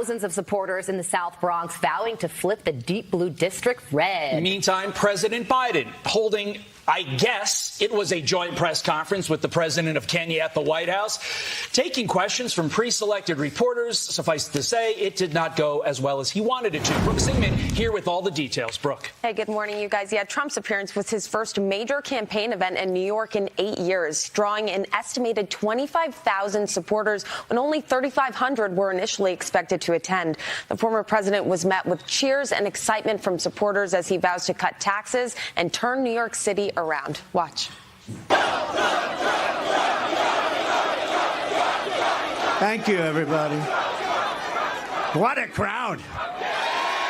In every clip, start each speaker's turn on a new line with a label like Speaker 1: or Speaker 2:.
Speaker 1: thousands of supporters in the South Bronx vowing to flip the deep blue district red.
Speaker 2: Meantime, President Biden holding, I guess it was a joint press conference with the president of Kenya at the White House, taking questions from pre-selected reporters. Suffice to say, it did not go as well as he wanted it to. Brooke Singman here with all the details. Brooke.
Speaker 3: Hey, good morning, you guys. Yeah, Trump's appearance was his first major campaign event in New York in 8 years, drawing an estimated 25,000 supporters when only 3,500 were initially expected to attend. The former president was met with cheers and excitement from supporters as he vows to cut taxes and turn New York City around. Watch.
Speaker 4: Thank you, everybody. What a crowd.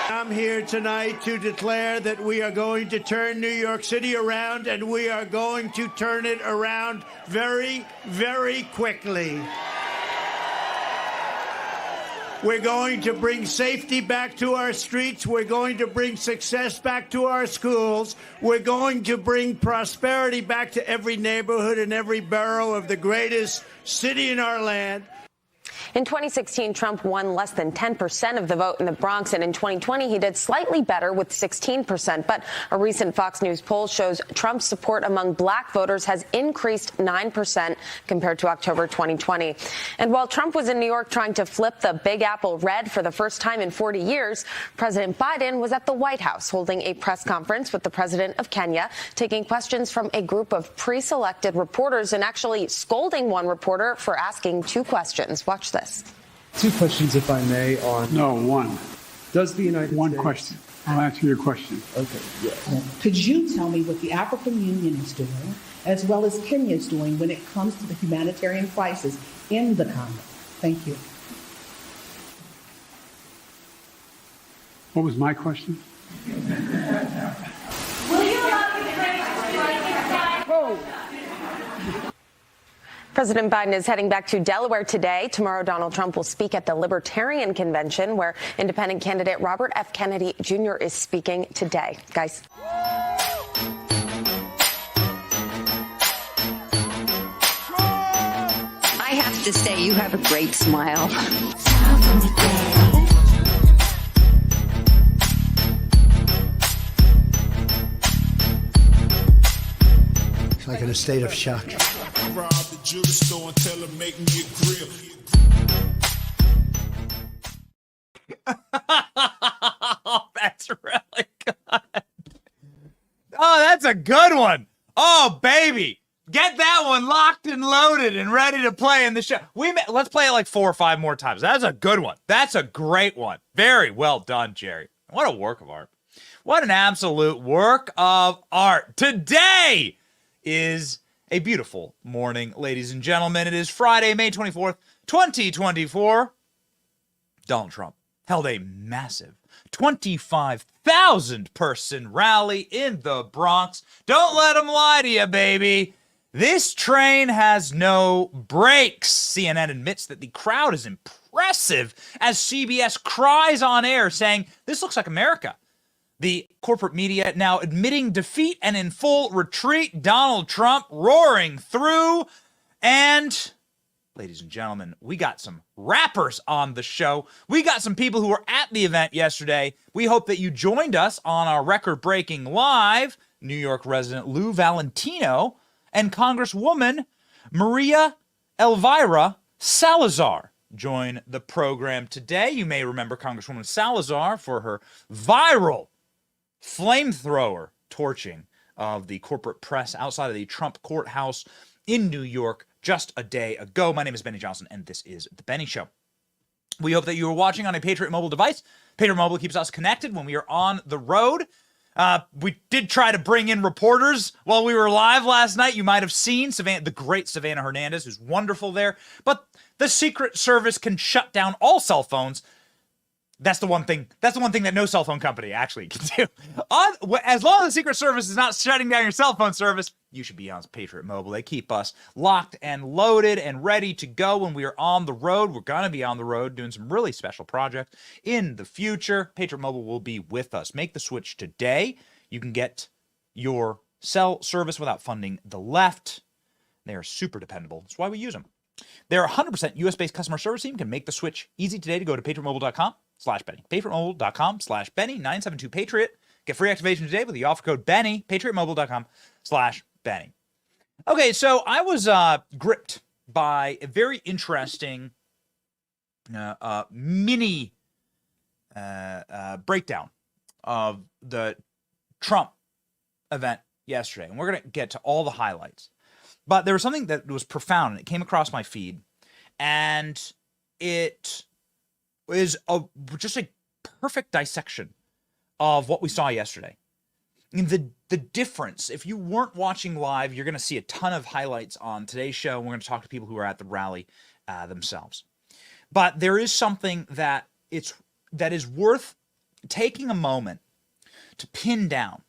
Speaker 4: I'm here tonight to declare that we are going to turn New York City around, and we are going to turn it around very, very quickly. We're going to bring safety back to our streets. We're going to bring success back to our schools. We're going to bring prosperity back to every neighborhood and every borough of the greatest city in our land.
Speaker 3: In 2016, Trump won less than 10% of the vote in the Bronx, and in 2020, he did slightly better with 16%. But a recent Fox News poll shows Trump's support among black voters has increased 9% compared to October 2020. And while Trump was in New York trying to flip the Big Apple red for the first time in 40 years, President Biden was at the White House holding a press conference with the president of Kenya, taking questions from a group of pre-selected reporters and actually scolding one reporter for asking two questions. Watch this.
Speaker 5: Two questions, if I may, on...
Speaker 6: No, one.
Speaker 5: Does the United States...
Speaker 6: One question. I'll answer your question.
Speaker 5: Okay, yeah.
Speaker 7: Could you tell me what the African Union is doing, as well as Kenya is doing, when it comes to the humanitarian crisis in the Congo? Thank you.
Speaker 6: What was my question?
Speaker 8: Will you allow me to finish?
Speaker 7: Whoa.
Speaker 3: President Biden is heading back to Delaware today. Tomorrow, Donald Trump will speak at the Libertarian Convention, where independent candidate Robert F. Kennedy Jr. is speaking today. Guys.
Speaker 9: I have to say, you have a great smile.
Speaker 4: It's like in a state of shock.
Speaker 10: Oh, that's really good. Oh, that's a good one. Oh, baby. Get that one locked and loaded and ready to play in the show. Let's play it like 4 or 5 more times. That's a good one. That's a great one. Very well done, Jerry. What a work of art. What an absolute work of art. Today is a beautiful morning, ladies and gentlemen. It is Friday, May 24th, 2024. Donald Trump held a massive 25,000 person rally in the Bronx. Don't let them lie to you, baby. This train has no brakes. CNN admits that the crowd is impressive as CBS cries on air saying, "This looks like America." The corporate media now admitting defeat and in full retreat. Donald Trump roaring through. And, ladies and gentlemen, we got some rappers on the show. We got some people who were at the event yesterday. We hope that you joined us on our record-breaking live. New York resident Lou Valentino and Congresswoman Maria Elvira Salazar join the program today. You may remember Congresswoman Salazar for her viral flamethrower torching of the corporate press outside of the Trump courthouse in New York just a day ago. My name is Benny Johnson, and this is The Benny Show. We hope that you are watching on a Patriot Mobile device. Patriot Mobile keeps us connected when we are on the road. We did try to bring in reporters while we were live last night. You might have seen the great Savannah Hernandez, who's wonderful there. But the Secret Service can shut down all cell phones. That's the one thing that no cell phone company actually can do. As long as the Secret Service is not shutting down your cell phone service, you should be on Patriot Mobile. They keep us locked and loaded and ready to go when we are on the road. We're going to be on the road doing some really special projects in the future. Patriot Mobile will be with us. Make the switch today. You can get your cell service without funding the left. They are super dependable. That's why we use them. Their 100% US-based customer service team can make the switch easy today to go to patriotmobile.com/Benny. Patriotmobile.com/Benny, 972-PATRIOT. Get free activation today with the offer code Benny, patriotmobile.com/Benny. Okay, so I was gripped by a very interesting mini breakdown of the Trump event yesterday. And we're going to get to all the highlights. But there was something that was profound, and it came across my feed. And it is just a perfect dissection of what we saw yesterday. And the difference, if you weren't watching live, you're going to see a ton of highlights on today's show. And we're going to talk to people who are at the rally themselves. But there is something that is worth taking a moment to pin down.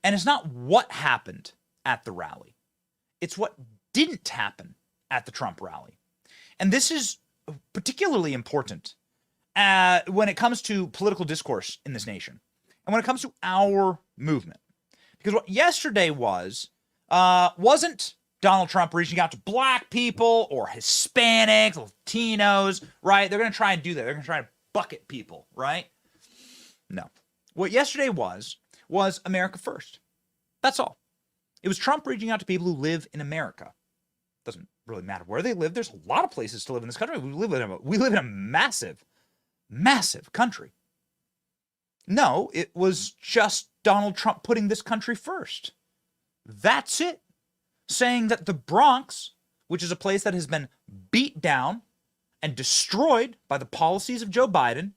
Speaker 10: And it's not what happened at the rally. It's what didn't happen at the Trump rally. And this is particularly important when it comes to political discourse in this nation and when it comes to our movement. Because what yesterday wasn't Donald Trump reaching out to black people or Hispanics, Latinos, right? They're going to try and do that. They're going to try to bucket people, right? No. What yesterday was America first. That's all. It was Trump reaching out to people who live in America. Doesn't really matter where they live. There's a lot of places to live in this country. We live in a massive, massive country. No, it was just Donald Trump putting this country first. That's it. Saying that the Bronx, which is a place that has been beat down and destroyed by the policies of Joe Biden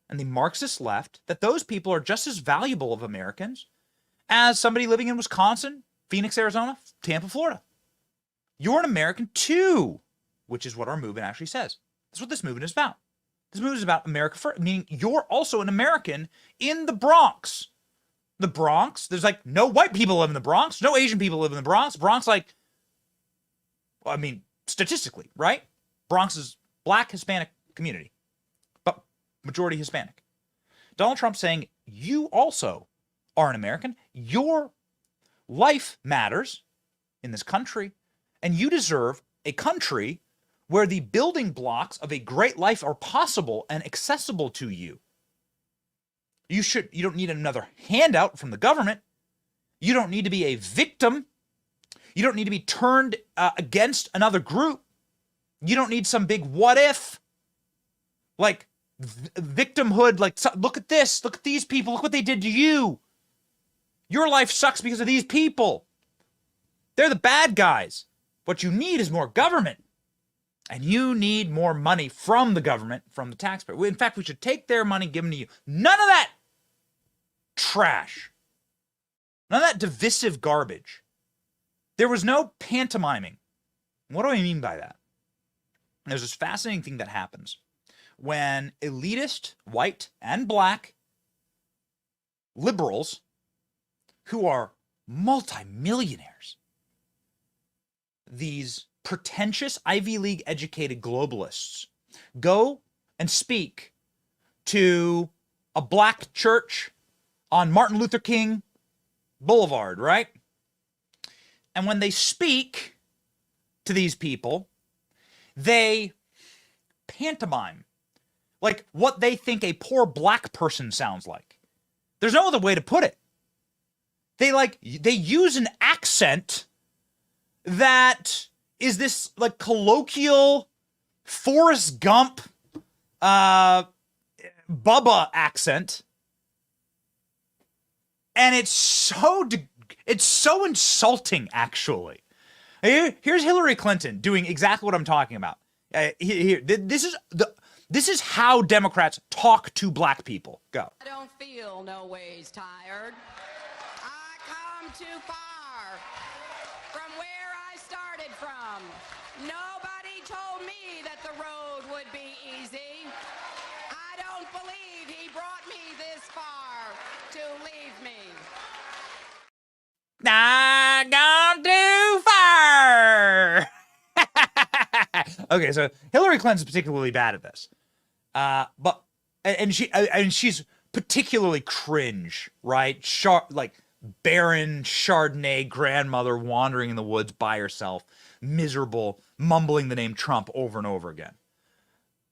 Speaker 10: and the Marxist left, that those people are just as valuable of Americans as somebody living in Wisconsin, Phoenix, Arizona, Tampa, Florida. You're an American too, which is what our movement actually says. That's what this movement is about. This movement is about America first, meaning you're also an American in the Bronx. The Bronx, there's like no white people live in the Bronx, no Asian people live in the Bronx. Bronx, statistically, right? Bronx is black Hispanic community, but majority Hispanic. Donald Trump saying you also are an American. Your life matters in this country, and you deserve a country where the building blocks of a great life are possible and accessible to you. You don't need another handout from the government. You don't need to be a victim. You don't need to be turned against another group. You don't need some big what if, like victimhood, like look at this, look at these people, look what they did to you. Your life sucks because of these people. They're the bad guys. What you need is more government. And you need more money from the government, from the taxpayer. In fact, we should take their money, give them to you. None of that trash. None of that divisive garbage. There was no pantomiming. What do I mean by that? There's this fascinating thing that happens when elitist, white and black liberals who are multimillionaires, these pretentious Ivy League educated globalists, go and speak to a black church on Martin Luther King Boulevard, right? And when they speak to these people, they pantomime like what they think a poor black person sounds like. There's no other way to put it. They use an accent that is this like colloquial Forrest Gump Bubba accent. And it's so insulting, actually. Here's Hillary Clinton doing exactly what I'm talking about. This is how Democrats talk to black people. Go.
Speaker 11: I don't feel no ways tired. I come too far from where I started from. Nobody told me that the road would be easy. I don't believe he brought me this far to leave me.
Speaker 10: I gone too far. Okay, so Hillary Clinton's particularly bad at this, but she's particularly cringe, right? Like barren Chardonnay grandmother wandering in the woods by herself, miserable, mumbling the name Trump over and over again.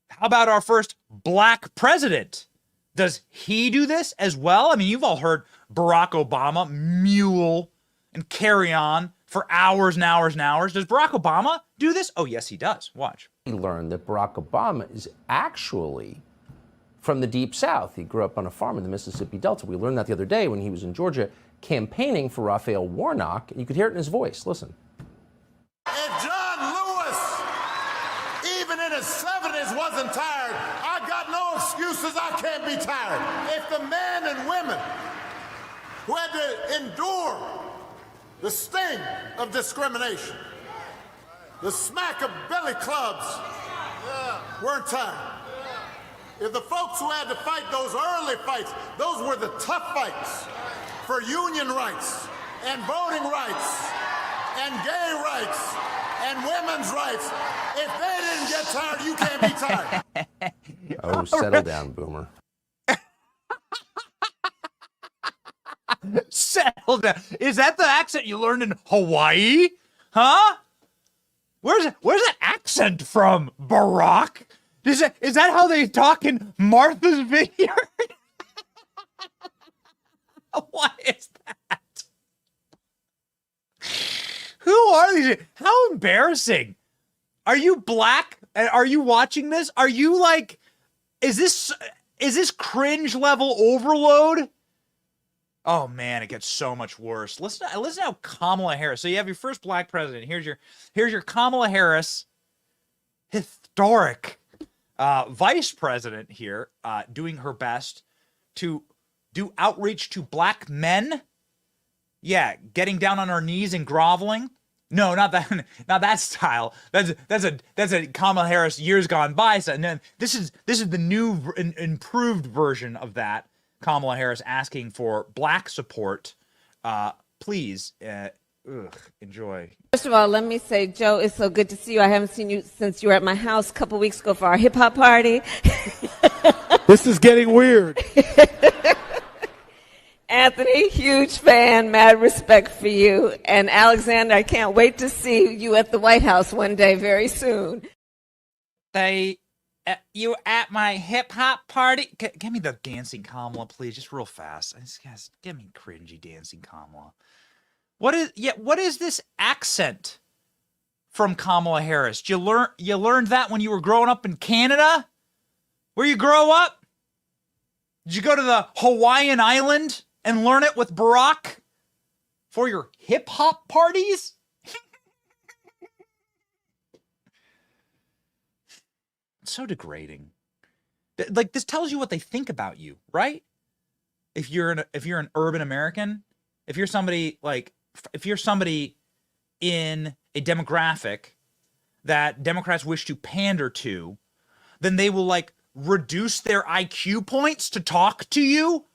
Speaker 10: How about our first black president? Does he do this as well? I mean, you've all heard Barack Obama mule and carry on for hours and hours and hours. Does Barack Obama do this? Oh, yes, he does. Watch.
Speaker 12: We learned that Barack Obama is actually from the Deep South. He grew up on a farm in the Mississippi Delta. We learned that the other day when he was in Georgia campaigning for Raphael Warnock. You could hear it in his voice. Listen.
Speaker 13: If John Lewis, even in his 70s, wasn't tired, I got no excuses. I can't be tired. If the men and women who had to endure the sting of discrimination, the smack of belly clubs, weren't tired. If the folks who had to fight those early fights, those were the tough fights for union rights and voting rights and gay rights and women's rights. If they didn't get tired, you can't be tired.
Speaker 12: Oh, settle down, Boomer.
Speaker 10: Settle down. Is that the accent you learned in Hawaii? Huh? Where's that accent from, Barack? Is that how they talk in Martha's Vineyard? What is that? Who are these? How embarrassing. Are you black? Are you watching this? Are you like, is this cringe level overload? Oh man, it gets so much worse. Listen how Kamala Harris. So you have your first black president. Here's your Kamala Harris, historic vice president here, doing her best to do outreach to black men. Yeah, getting down on her knees and groveling. No, not that style. That's a Kamala Harris years gone by. So no, this is the new improved version of that. Kamala Harris asking for black support. Please, enjoy.
Speaker 14: First of all, let me say, Joe, it's so good to see you. I haven't seen you since you were at my house a couple weeks ago for our hip hop party.
Speaker 15: This is getting weird.
Speaker 14: Anthony, huge fan, mad respect for you. And Alexander, I can't wait to see you at the White House one day very soon.
Speaker 10: You at my hip hop party? Give me the dancing Kamala, please, just real fast. Guys, give me cringy dancing Kamala. What is this accent from Kamala Harris? You learned that when you were growing up in Canada? Where you grow up? Did you go to the Hawaiian island and learn it with Barack for your hip hop parties? It's so degrading. Like, this tells you what they think about you, right? If you're an urban American, if you're somebody in a demographic that Democrats wish to pander to, then they will like reduce their IQ points to talk to you.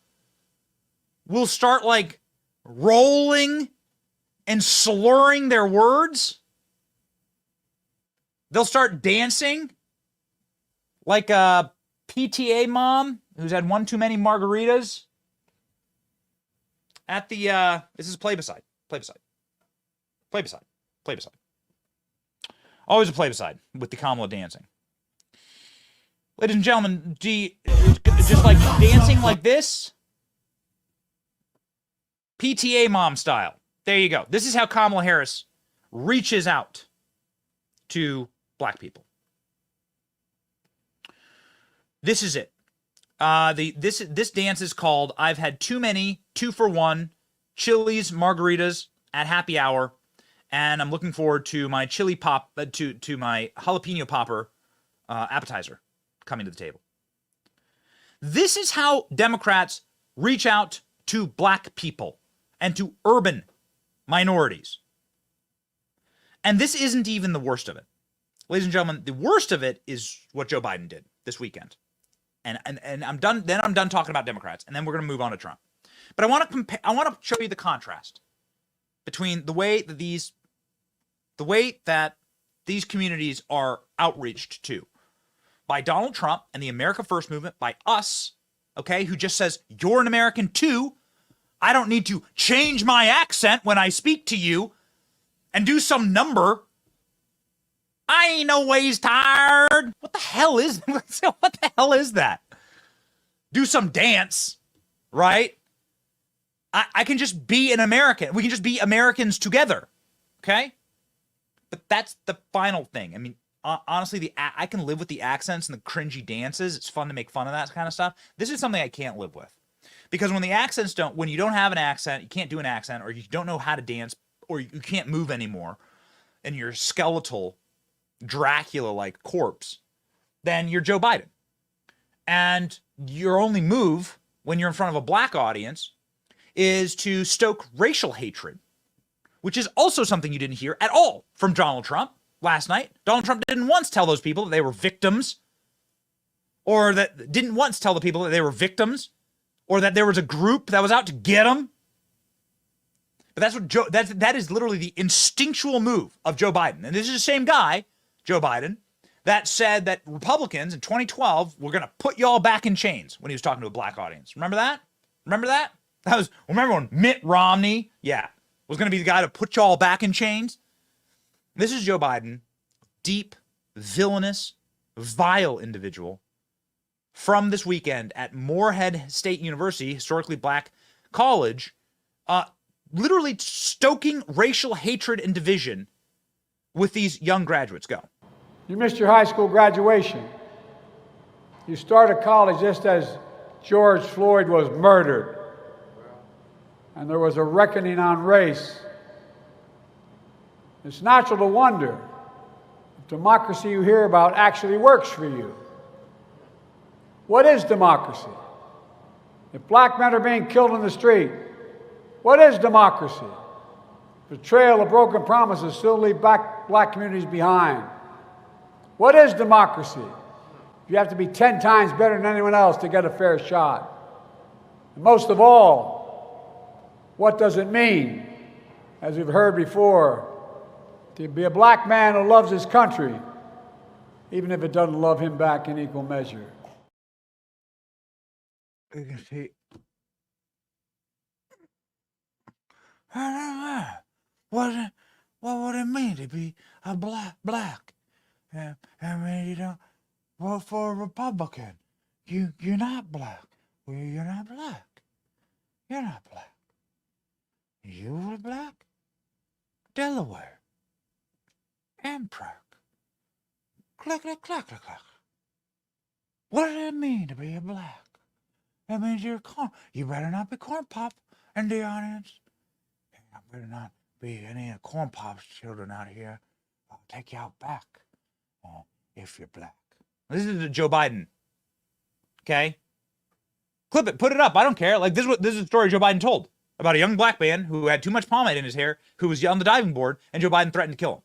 Speaker 10: Will start like rolling and slurring their words. They'll start dancing like a PTA mom who's had one too many margaritas at the, this is plebiscite. Always a plebiscite with the Kamala dancing. Ladies and gentlemen, just like dancing like this? PTA mom style. There you go. This is how Kamala Harris reaches out to black people. This is it. This dance is called "I've Had Too Many 2-for-1 Chili's Margaritas at Happy Hour," and I'm looking forward to my chili pop to my jalapeno popper appetizer coming to the table. This is how Democrats reach out to black people and to urban minorities. And this isn't even the worst of it. Ladies and gentlemen, the worst of it is what Joe Biden did this weekend. And I'm done. Then I'm done talking about Democrats, and then we're going to move on to Trump. But I want to compare. I want to show you the contrast between the way that these communities are outreached to by Donald Trump and the America First movement, by us, okay, who just says you're an American too. I don't need to change my accent when I speak to you and do some number I ain't no ways tired. What the hell is that? Do some dance, right? I can just be an American. We can just be Americans together, okay? But that's the final thing. I mean, honestly, I can live with the accents and the cringy dances. It's fun to make fun of that kind of stuff. This is something I can't live with. Because when you don't have an accent, you can't do an accent, or you don't know how to dance, or you can't move anymore, and you're skeletal, Dracula-like corpse, then you're Joe Biden. And your only move when you're in front of a black audience is to stoke racial hatred, which is also something you didn't hear at all from Donald Trump last night. Donald Trump didn't once tell those people that they were victims, or that there was a group that was out to get them. But that is literally the instinctual move of Joe Biden. And this is the same guy, Joe Biden, that said that Republicans in 2012 were going to put y'all back in chains when he was talking to a black audience. Remember that? Remember when Mitt Romney, was going to be the guy to put y'all back in chains? This is Joe Biden, deep, villainous, vile individual from this weekend at Morehead State University, historically black college, literally stoking racial hatred and division with these young graduates. Go.
Speaker 16: You missed your high school graduation. You started college just as George Floyd was murdered. And there was a reckoning on race. It's natural to wonder if democracy you hear about actually works for you. What is democracy? If black men are being killed in the street, what is democracy? The trail of broken promises still leave black communities behind. What is democracy? You have to be 10 times better than anyone else to get a fair shot. And most of all, what does it mean, as we've heard before, to be a black man who loves his country, even if it doesn't love him back in equal measure?
Speaker 10: You can see. What would it mean to be a black? I mean, you don't vote for a Republican. You're not black. Well, you're not black. You're not black. You were black? Delaware. Amtrak. Click, click, clack, clack, clack. What does it mean to be a black? That means you're corn. You better not be corn pop in the audience. You better not be any of corn pop's children out here. I'll take you out back if you're black. This is Joe Biden. Okay? Clip it, put it up. I don't care. Like this is a story Joe Biden told about a young black man who had too much pomade in his hair, who was on the diving board, and Joe Biden threatened to kill him.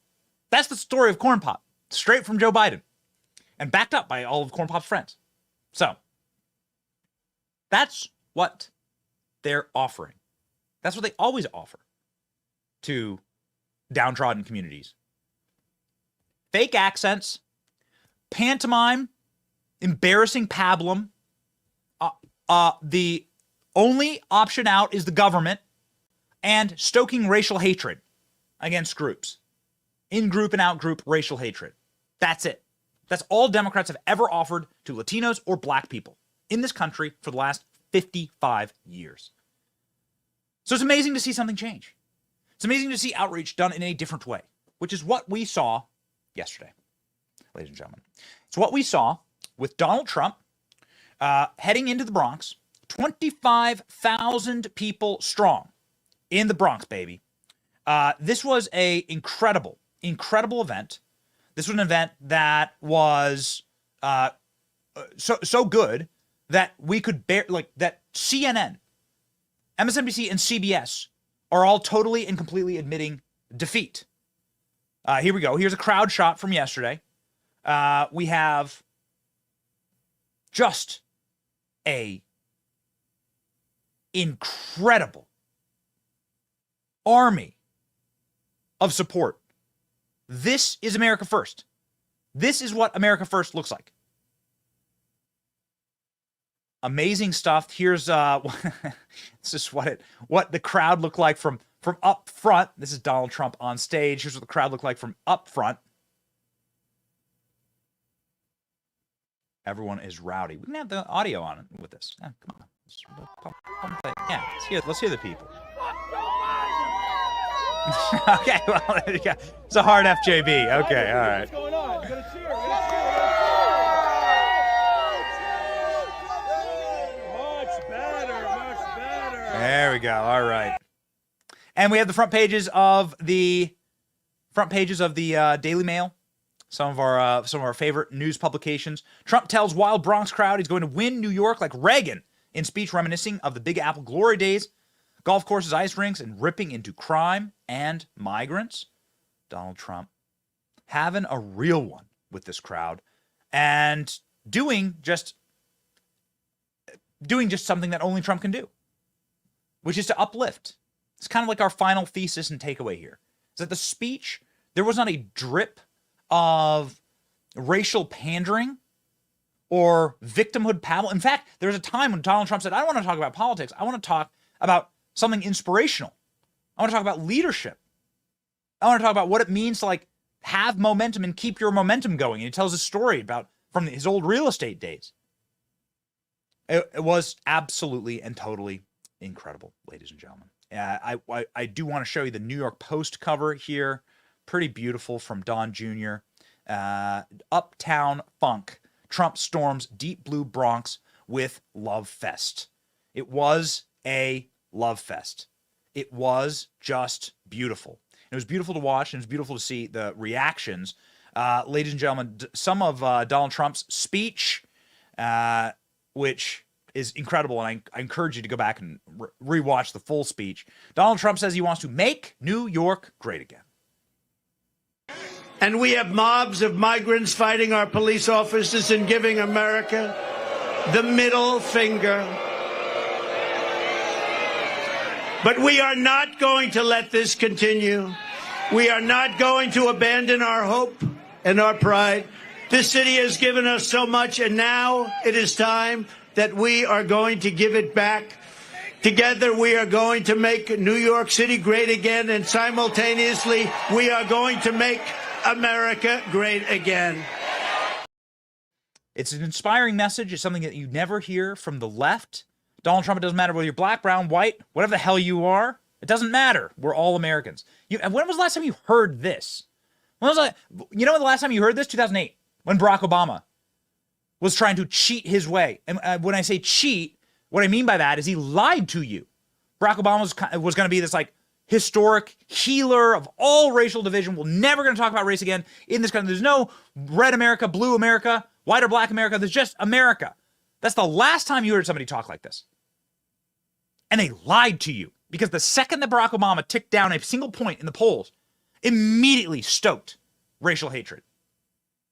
Speaker 10: That's the story of corn pop, straight from Joe Biden, and backed up by all of corn pop's friends. So that's what they're offering. That's what they always offer to downtrodden communities. Fake accents, pantomime, embarrassing pablum. The only option out is the government, and stoking racial hatred against groups. In-group and out-group racial hatred. That's it. That's all Democrats have ever offered to Latinos or black people in this country for the last 55 years. So it's amazing to see something change. It's amazing to see outreach done in a different way, which is what we saw yesterday, ladies and gentlemen. It's what we saw with Donald Trump heading into the Bronx, 25,000 people strong in the Bronx, baby. This was an incredible event. This was an event that was so good that we could that CNN, MSNBC, and CBS are all totally and completely admitting defeat. Here we go. Here's a crowd shot from yesterday. We have just a incredible army of support. This is America First. This is what America First looks like. Amazing stuff. Here's this is what the crowd looked like from up front. This is Donald Trump on stage. Here's what the crowd looked like from up front. Everyone is rowdy. We can have the audio on with this. Yeah, come on. Yeah, let's hear the people. Okay, well, there you go. It's a hard FJB. Okay, all right.
Speaker 15: What's going on? We're gonna cheer. Much better.
Speaker 10: There we go. All right. And we have the front pages of the Daily Mail. Some of our favorite news publications. Trump tells wild Bronx crowd he's going to win New York like Reagan in speech reminiscing of the Big Apple glory days. Golf courses, ice rinks, and ripping into crime and migrants. Donald Trump having a real one with this crowd and doing just something that only Trump can do, which is to uplift. It's kind of like our final thesis and takeaway here. Is that the speech, there was not a drip of racial pandering or victimhood paddle. In fact, there was a time when Donald Trump said, I don't want to talk about politics. I want to talk about something inspirational. I want to talk about leadership. I want to talk about what it means to like have momentum and keep your momentum going. And he tells a story about from his old real estate days. It was absolutely and totally incredible, ladies and gentlemen. I do want to show you the New York Post cover here. Pretty beautiful from Don Jr. Uptown Funk. Trump storms deep blue Bronx with Love Fest. It was a love fest. It was just beautiful. It was beautiful to watch, and it was beautiful to see the reactions. Ladies and gentlemen, some of Donald Trump's speech, which is incredible, and I encourage you to go back and rewatch the full speech. Donald Trump says he wants to make New York great again.
Speaker 4: And we have mobs of migrants fighting our police officers and giving America the middle finger. But we are not going to let this continue. We are not going to abandon our hope and our pride. This city has given us so much, and now it is time that we are going to give it back. Together, we are going to make New York City great again, and simultaneously, we are going to make America great again.
Speaker 10: It's an inspiring message. It's something that you never hear from the left. Donald Trump, it doesn't matter whether you're black, brown, white, whatever the hell you are. It doesn't matter. We're all Americans. When was the last time you heard this? When was the last time you heard this? 2008, when Barack Obama was trying to cheat his way. And when I say cheat, what I mean by that is he lied to you. Barack Obama was going to be this like historic healer of all racial division. We're never going to talk about race again in this country. There's no red America, blue America, white or black America. There's just America. That's the last time you heard somebody talk like this. And they lied to you because the second that Barack Obama ticked down a single point in the polls, immediately stoked racial hatred.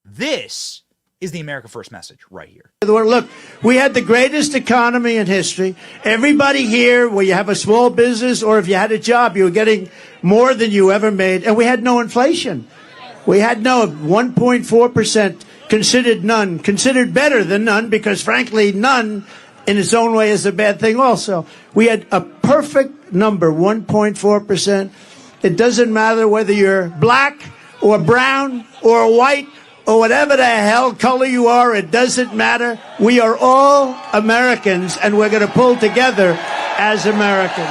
Speaker 10: This is the America First message right here.
Speaker 4: Look, we had the greatest economy in history. Everybody here, where you have a small business or if you had a job, you were getting more than you ever made. And we had no inflation. We had no 1.4%, considered none, considered better than none, because frankly, none in its own way is a bad thing also. We had a perfect number, 1.4%. It doesn't matter whether you're black or brown or white or whatever the hell color you are, it doesn't matter. We are all Americans, and we're going to pull together as Americans.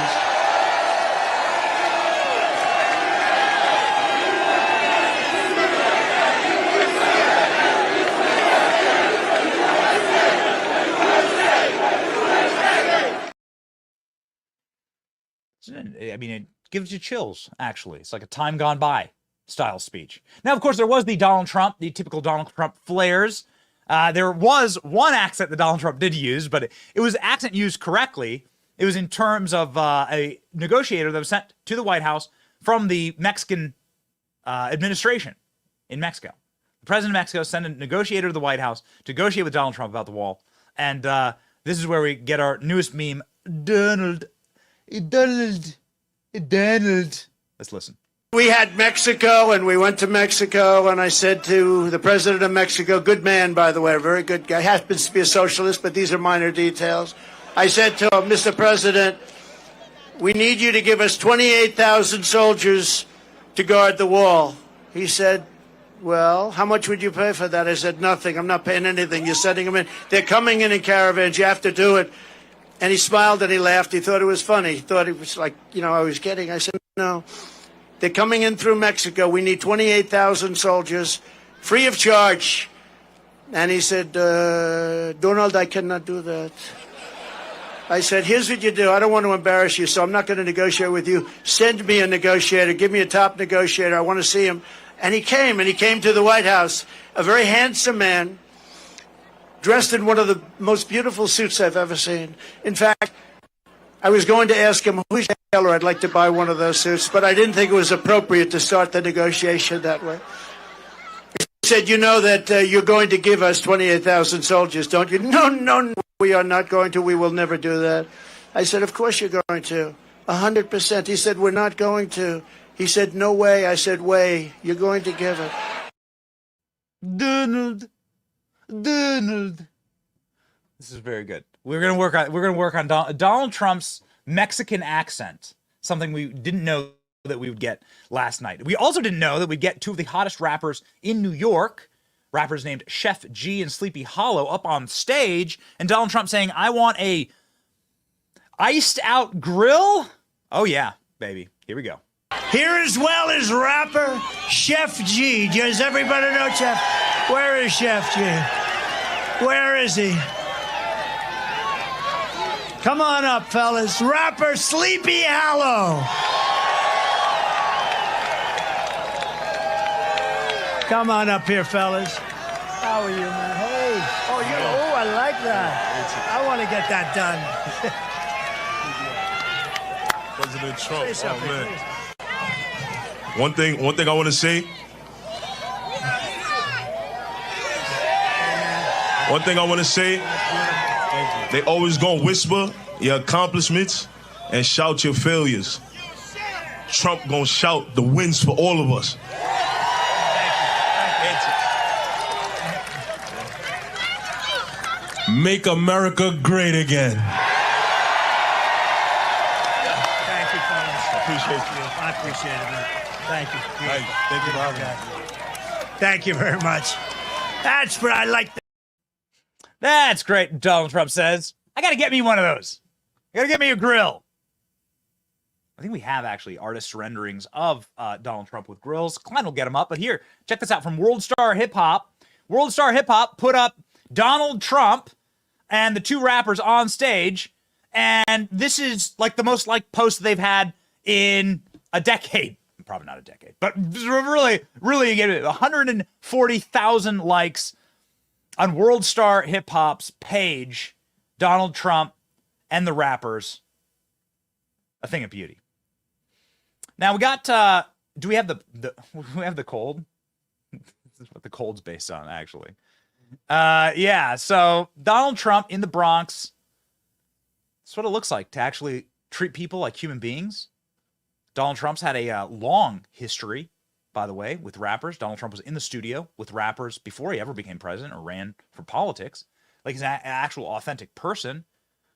Speaker 10: I mean, it gives you chills, actually. It's like a time gone by style speech. Now, of course, there was the typical Donald Trump flares. There was one accent that Donald Trump did use, but it was accent used correctly. It was in terms of a negotiator that was sent to the White House from the Mexican administration in Mexico. The president of Mexico sent a negotiator to the White House to negotiate with Donald Trump about the wall. And this is where we get our newest meme, Donald. Let's listen.
Speaker 4: We had Mexico, and we went to Mexico, and I said to the president of Mexico, good man, by the way, a very good guy, happens to be a socialist, but these are minor details. I said to him, Mr. President, we need you to give us 28,000 soldiers to guard the wall. He said, well, how much would you pay for that? I said, nothing. I'm not paying anything. You're sending them in. They're coming in caravans. You have to do it. And he smiled and he laughed. He thought it was funny. He thought it was like, I was kidding. I said, no. They're coming in through Mexico. We need 28,000 soldiers, free of charge. And he said, Donald, I cannot do that. I said, here's what you do. I don't want to embarrass you, so I'm not going to negotiate with you. Send me a negotiator. Give me a top negotiator. I want to see him. And he came to the White House, a very handsome man, dressed in one of the most beautiful suits I've ever seen. In fact, I was going to ask him, who's your tailor? I'd like to buy one of those suits, but I didn't think it was appropriate to start the negotiation that way. He said, you know that you're going to give us 28,000 soldiers, don't you? No, we are not going to. We will never do that. I said, of course you're going to. 100%. He said, we're not going to. He said, no way. I said, way. You're going to give it.
Speaker 10: Donald. This is very good. We're gonna work on Donald Trump's Mexican accent. Something we didn't know that we would get last night. We also didn't know that we'd get two of the hottest rappers in New York, rappers named Chef G and Sleepy Hollow, up on stage, and Donald Trump saying, I want a iced out grill. Oh yeah, baby. Here we go.
Speaker 4: Here as well as rapper Chef G. Does everybody know Chef? Where is Chef G? Where is he? Come on up, fellas. Rapper Sleepy Hollow. Come on up here, fellas. How are you, man? Hey. Oh, I like that. I want to get that done.
Speaker 17: President Trump. Oh, man. One thing I want to say. One thing I want to say. They always gonna whisper your accomplishments and shout your failures. Trump gonna shout the wins for all of us. Make America great again.
Speaker 4: Thank you, fellas.
Speaker 17: Appreciate you.
Speaker 4: I appreciate it, man. Thank you.
Speaker 17: Thank you for having me.
Speaker 4: Thank you very much. That's what I like.
Speaker 10: That's great, Donald Trump says. I gotta get me one of those. I gotta get me a grill. I think we have actually artist renderings of Donald Trump with grills. Klein will get them up, but here, check this out from World Star Hip Hop. World Star Hip Hop put up Donald Trump and the two rappers on stage, and this is like the most liked post they've had in a decade. Probably not a decade, but really, 140,000 likes on World Star Hip Hop's page. Donald Trump and the rappers, a thing of beauty. Now we got. Do we have the we have the cold? This is what the cold's based on, actually. Yeah. So Donald Trump in the Bronx. That's what it looks like to actually treat people like human beings. Donald Trump's had a long history, by the way, with rappers. Donald Trump was in the studio with rappers before he ever became president or ran for politics. Like he's an actual authentic person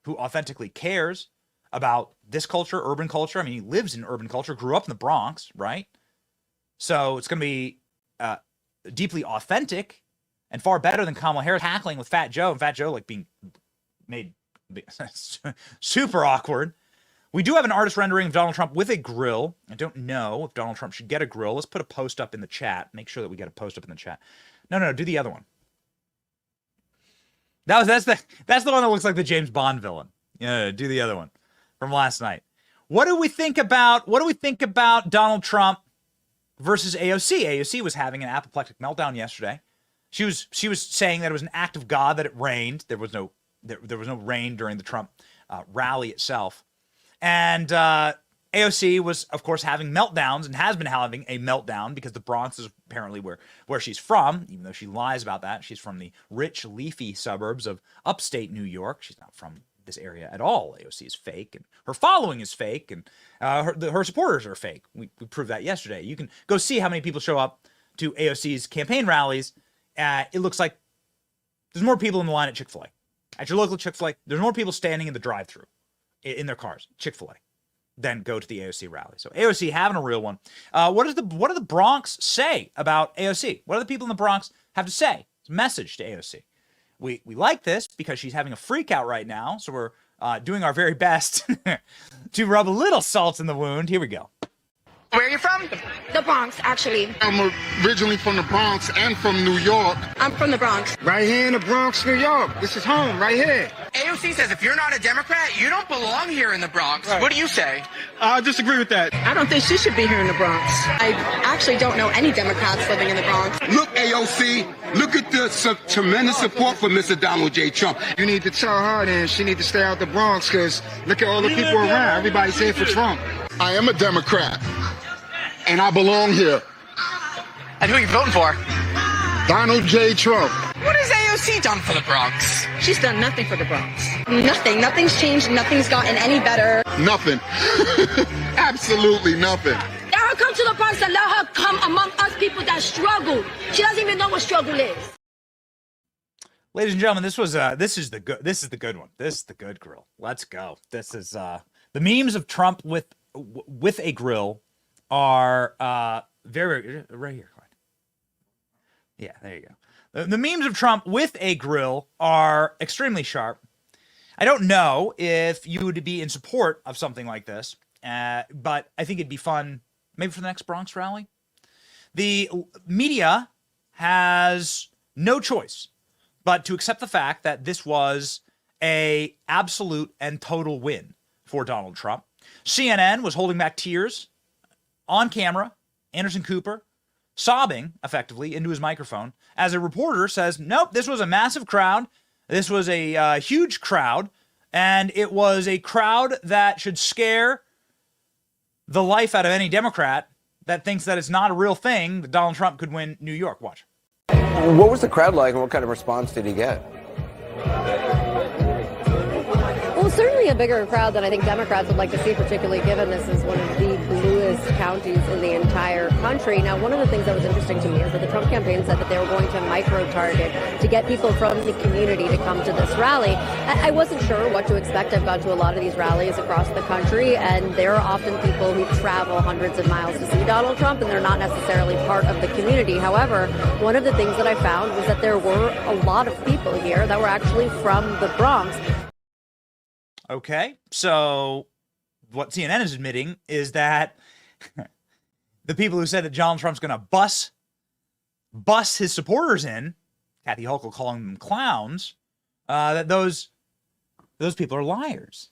Speaker 10: who authentically cares about this culture, urban culture. I mean, he lives in urban culture, grew up in the Bronx, right? So it's going to be deeply authentic and far better than Kamala Harris tackling with Fat Joe, and Fat Joe like being made super awkward. We do have an artist rendering of Donald Trump with a grill. I don't know if Donald Trump should get a grill. Let's put a post up in the chat. Make sure that we get a post up in the chat. No, do the other one. That's the one that looks like the James Bond villain. Yeah, do the other one from last night. What do we think about Donald Trump versus AOC? AOC was having an apoplectic meltdown yesterday. She was saying that it was an act of God that it rained. There was no rain during the Trump rally itself. And AOC was, of course, having meltdowns and has been having a meltdown because the Bronx is apparently where she's from, even though she lies about that. She's from the rich, leafy suburbs of upstate New York. She's not from this area at all. AOC is fake, and her following is fake, and her supporters are fake. We proved that yesterday. You can go see how many people show up to AOC's campaign rallies. It looks like there's more people in the line at Chick-fil-A. At your local Chick-fil-A, there's more people standing in the drive-thru in their cars. Chick-fil-A. than go to the AOC rally. So AOC having a real one. What do the Bronx say about AOC? What do the people in the Bronx have to say? It's a message to AOC. We like this because she's having a freak out right now. So we're doing our very best to rub a little salt in the wound. Here we go.
Speaker 18: Where are you from?
Speaker 19: The Bronx, actually.
Speaker 18: I'm originally from the Bronx and from New York.
Speaker 19: I'm from the Bronx.
Speaker 18: Right here in the Bronx, New York. This is home, right here.
Speaker 20: AOC says if you're not a Democrat, you don't belong here in the Bronx. Right. What do you say?
Speaker 18: I disagree with that.
Speaker 19: I don't think she should be here in the Bronx. I actually don't know any Democrats living in the Bronx.
Speaker 18: Look, AOC, look at the tremendous support for Mr. Donald J. Trump. You need to tell her then she need to stay out the Bronx because look at all the people around. Everybody's here for Trump. I am a Democrat. And I belong here.
Speaker 20: And who are you voting for?
Speaker 18: Donald J. Trump.
Speaker 20: What has AOC done for the Bronx?
Speaker 19: She's done nothing for the Bronx. Nothing. Nothing's changed. Nothing's gotten any better.
Speaker 18: Nothing. Absolutely nothing.
Speaker 19: Let her come to the Bronx and let her come among us people that struggle. She doesn't even know what struggle is.
Speaker 10: Ladies and gentlemen, this is the good one. This is the good grill. Let's go. This is the memes of Trump with a grill are very right here. Yeah, there you go. The memes of Trump with a grill are extremely sharp. I don't know if you would be in support of something like this, but I think it'd be fun maybe for the next Bronx rally. The media has no choice but to accept the fact that this was a absolute and total win for Donald Trump. CNN was holding back tears on camera, Anderson Cooper sobbing effectively into his microphone as a reporter says, nope, this was a massive crowd. This was a huge crowd, and it was a crowd that should scare the life out of any Democrat that thinks that it's not a real thing that Donald Trump could win New York. Watch.
Speaker 21: What was the crowd like, and what kind of response did he get?
Speaker 22: Well, certainly a bigger crowd than I think Democrats would like to see, particularly given this is one of the bluest counties in the entire country. Now, one of the things that was interesting to me is that the Trump campaign said that they were going to micro-target to get people from the community to come to this rally. I wasn't sure what to expect. I've gone to a lot of these rallies across the country, and there are often people who travel hundreds of miles to see Donald Trump, and they're not necessarily part of the community. However, one of the things that I found was that there were a lot of people here that were actually from the Bronx.
Speaker 10: Okay, so what CNN is admitting is that the people who said that Donald Trump's going to bus his supporters in, Kathy Hochul calling them clowns, that those people are liars.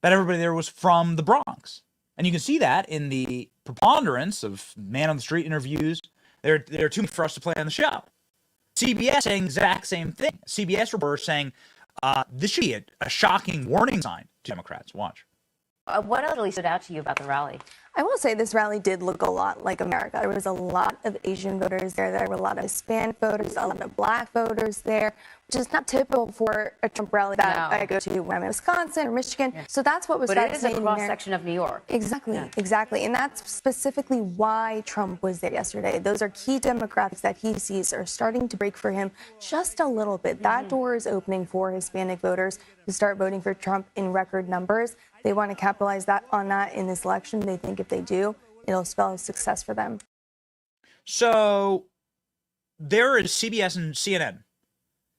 Speaker 10: That everybody there was from the Bronx. And you can see that in the preponderance of man-on-the-street interviews. There are too many for us to play on the show. CBS saying the exact same thing. CBS reporter saying, this should be a shocking warning sign to Democrats. Watch.
Speaker 1: What really stood out to you about the rally?
Speaker 23: I will say this rally did look a lot like America. There was a lot of Asian voters there. There were a lot of Hispanic voters, a lot of Black voters there, which is not typical for a Trump rally that I go to when I'm in Wisconsin or Michigan. Yeah. So that's what was fascinating.
Speaker 1: But it is a cross-section of New York.
Speaker 23: Exactly, exactly. And that's specifically why Trump was there yesterday. Those are key demographics that he sees are starting to break for him just a little bit. That door is opening for Hispanic voters to start voting for Trump in record numbers. They want to capitalize on that in this election. They think if they do, it'll spell success for them.
Speaker 10: So there is CBS and CNN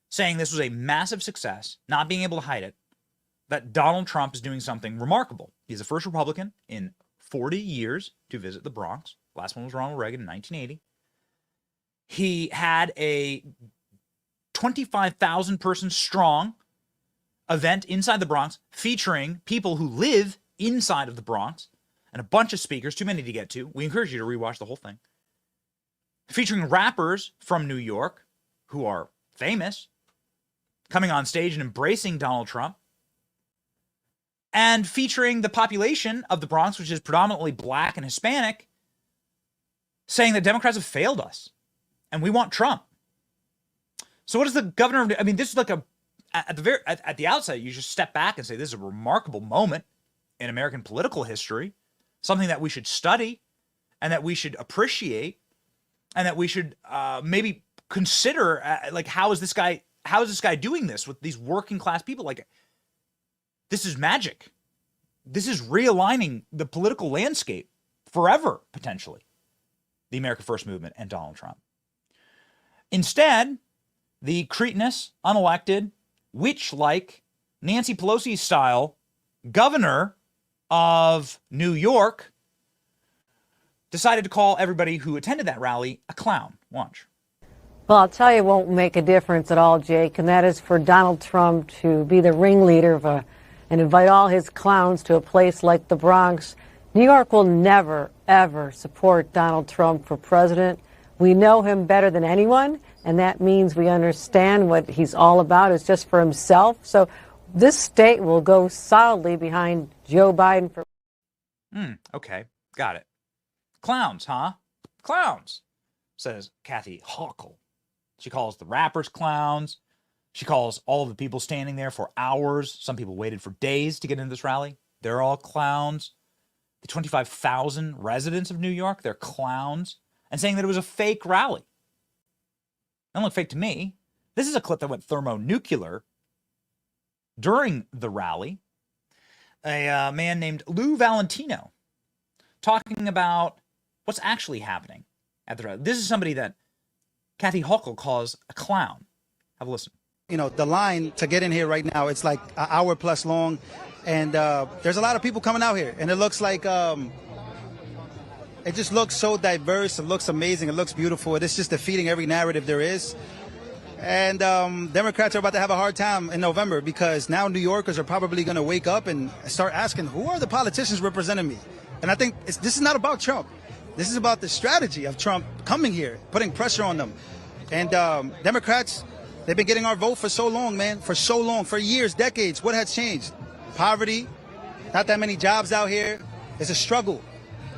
Speaker 10: saying this was a massive success, not being able to hide it, that Donald Trump is doing something remarkable. He's the first Republican in 40 years to visit the Bronx. Last one was Ronald Reagan in 1980. He had a 25,000 person strong event inside the Bronx featuring people who live inside of the Bronx and a bunch of speakers, too many to get to. We encourage you to rewatch the whole thing. Featuring rappers from New York who are famous, coming on stage and embracing Donald Trump, and featuring the population of the Bronx, which is predominantly Black and Hispanic, saying that Democrats have failed us and we want Trump. So what is the governor of, I mean, this is like at the outset, you just step back and say this is a remarkable moment in American political history, something that we should study and that we should appreciate and that we should maybe consider, like, how is this guy doing this with these working class people? Like, this is magic. this is realigning the political landscape forever, potentially, the America First movement and Donald Trump. Instead, the cretinous, unelected, witch-like, Nancy Pelosi-style governor of New York decided to call everybody who attended that rally a clown. Watch.
Speaker 2: Well, I'll tell you, it won't make a difference at all, Jake, and that is for Donald Trump to be the ringleader of and invite all his clowns to a place like the Bronx. New York will never, ever support Donald Trump for president. We know him better than anyone, and that means we understand what he's all about is just for himself. So this state will go solidly behind Joe Biden for.
Speaker 10: Okay, got it. Clowns, huh? Clowns, says Kathy Hochul. She calls the rappers clowns. She calls all of the people standing there for hours. Some people waited for days to get into this rally. They're all clowns. The 25,000 residents of New York, they're clowns. And saying that it was a fake rally. Don't look fake to me. This is a clip that went thermonuclear during the rally. A man named Lou Valentino talking about what's actually happening at the rally. This is somebody that Kathy Hochul calls a clown. Have a listen.
Speaker 5: You know, the line to get in here right now, it's like an hour plus long. And there's a lot of people coming out here. And it looks like, it just looks so diverse. It looks amazing. It looks beautiful. It's just defeating every narrative there is. And Democrats are about to have a hard time in November because now New Yorkers are probably going to wake up and start asking, who are the politicians representing me? And I think this is not about Trump. This is about the strategy of Trump coming here, putting pressure on them. And Democrats, they've been getting our vote for so long, man, for so long, for years, decades. What has changed? Poverty, not that many jobs out here. It's a struggle,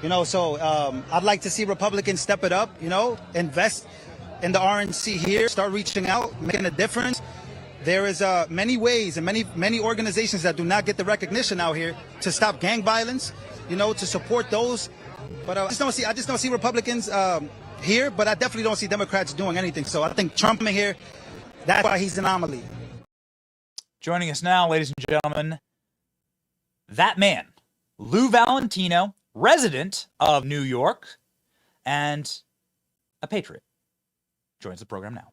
Speaker 5: you know, so I'd like to see Republicans step it up, you know, invest in the RNC here, start reaching out, making a difference. There is many ways and many organizations that do not get the recognition out here to stop gang violence, you know, to support those. But I just don't see Republicans here, but I definitely don't see Democrats doing anything. So I think Trump in here, that's why he's an anomaly.
Speaker 10: Joining us now, ladies and gentlemen, that man, Lou Valentino, resident of New York and a patriot, joins the program now.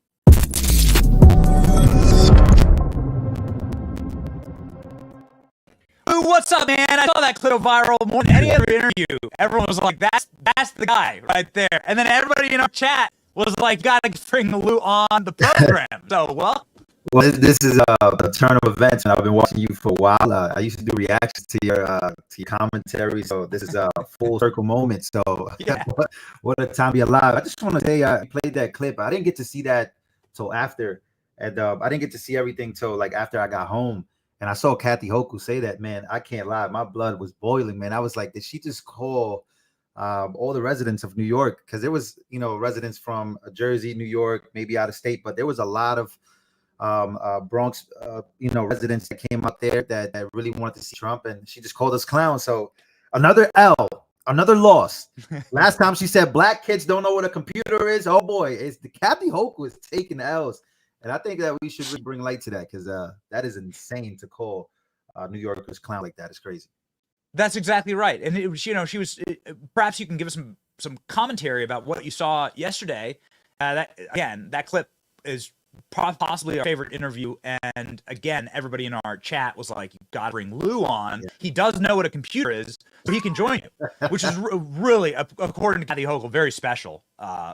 Speaker 10: Lou, what's up, man? I saw that clip viral more than any other interview. Everyone was like, that's the guy right there. And then everybody in our chat was like, gotta bring Lou on the program. So, well,
Speaker 6: this is a turn of events, and I've been watching you for a while. I used to do reactions to your commentary, so this is a full circle moment. So, yeah. what a time to be alive! I just want to say, I played that clip. I didn't get to see that till after, and I didn't get to see everything till like after I got home. And I saw Kathy Hochul say that. Man, I can't lie, my blood was boiling. Man, I was like, did she just call all the residents of New York? Because there was, you know, residents from Jersey, New York, maybe out of state, but there was a lot of Bronx, you know, residents that came out there that really wanted to see Trump, and she just called us clowns. So another L, another loss. Last time she said black kids don't know what a computer is. Oh boy, it's the Kathy Hochul is taking L's, and I think that we should really bring light to that because that is insane to call New Yorkers clown like that. It's crazy.
Speaker 10: That's exactly right, and it was, you know, she was. Perhaps you can give us some commentary about what you saw yesterday. That clip is possibly our favorite interview, and again, everybody in our chat was like, you gotta bring Lou on. Yeah. He does know what a computer is, so he can join you, which is really, according to Kathy Hochul, very special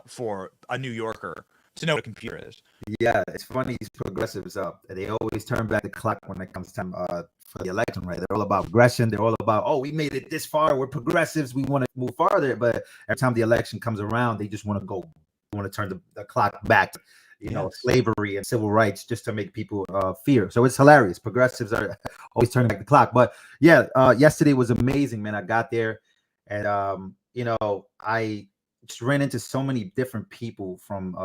Speaker 10: for a New Yorker to know what a computer is.
Speaker 6: Yeah, it's funny, these progressives, they always turn back the clock when it comes time for the election, right? They're all about progression. They're all about, oh, we made it this far, we're progressives, we want to move farther. But every time the election comes around, they just want to turn the clock back. You know, slavery and civil rights, just to make people fear. So it's hilarious. Progressives are always turning back the clock. But yeah, yesterday was amazing, man. I got there, and you know, I just ran into so many different people from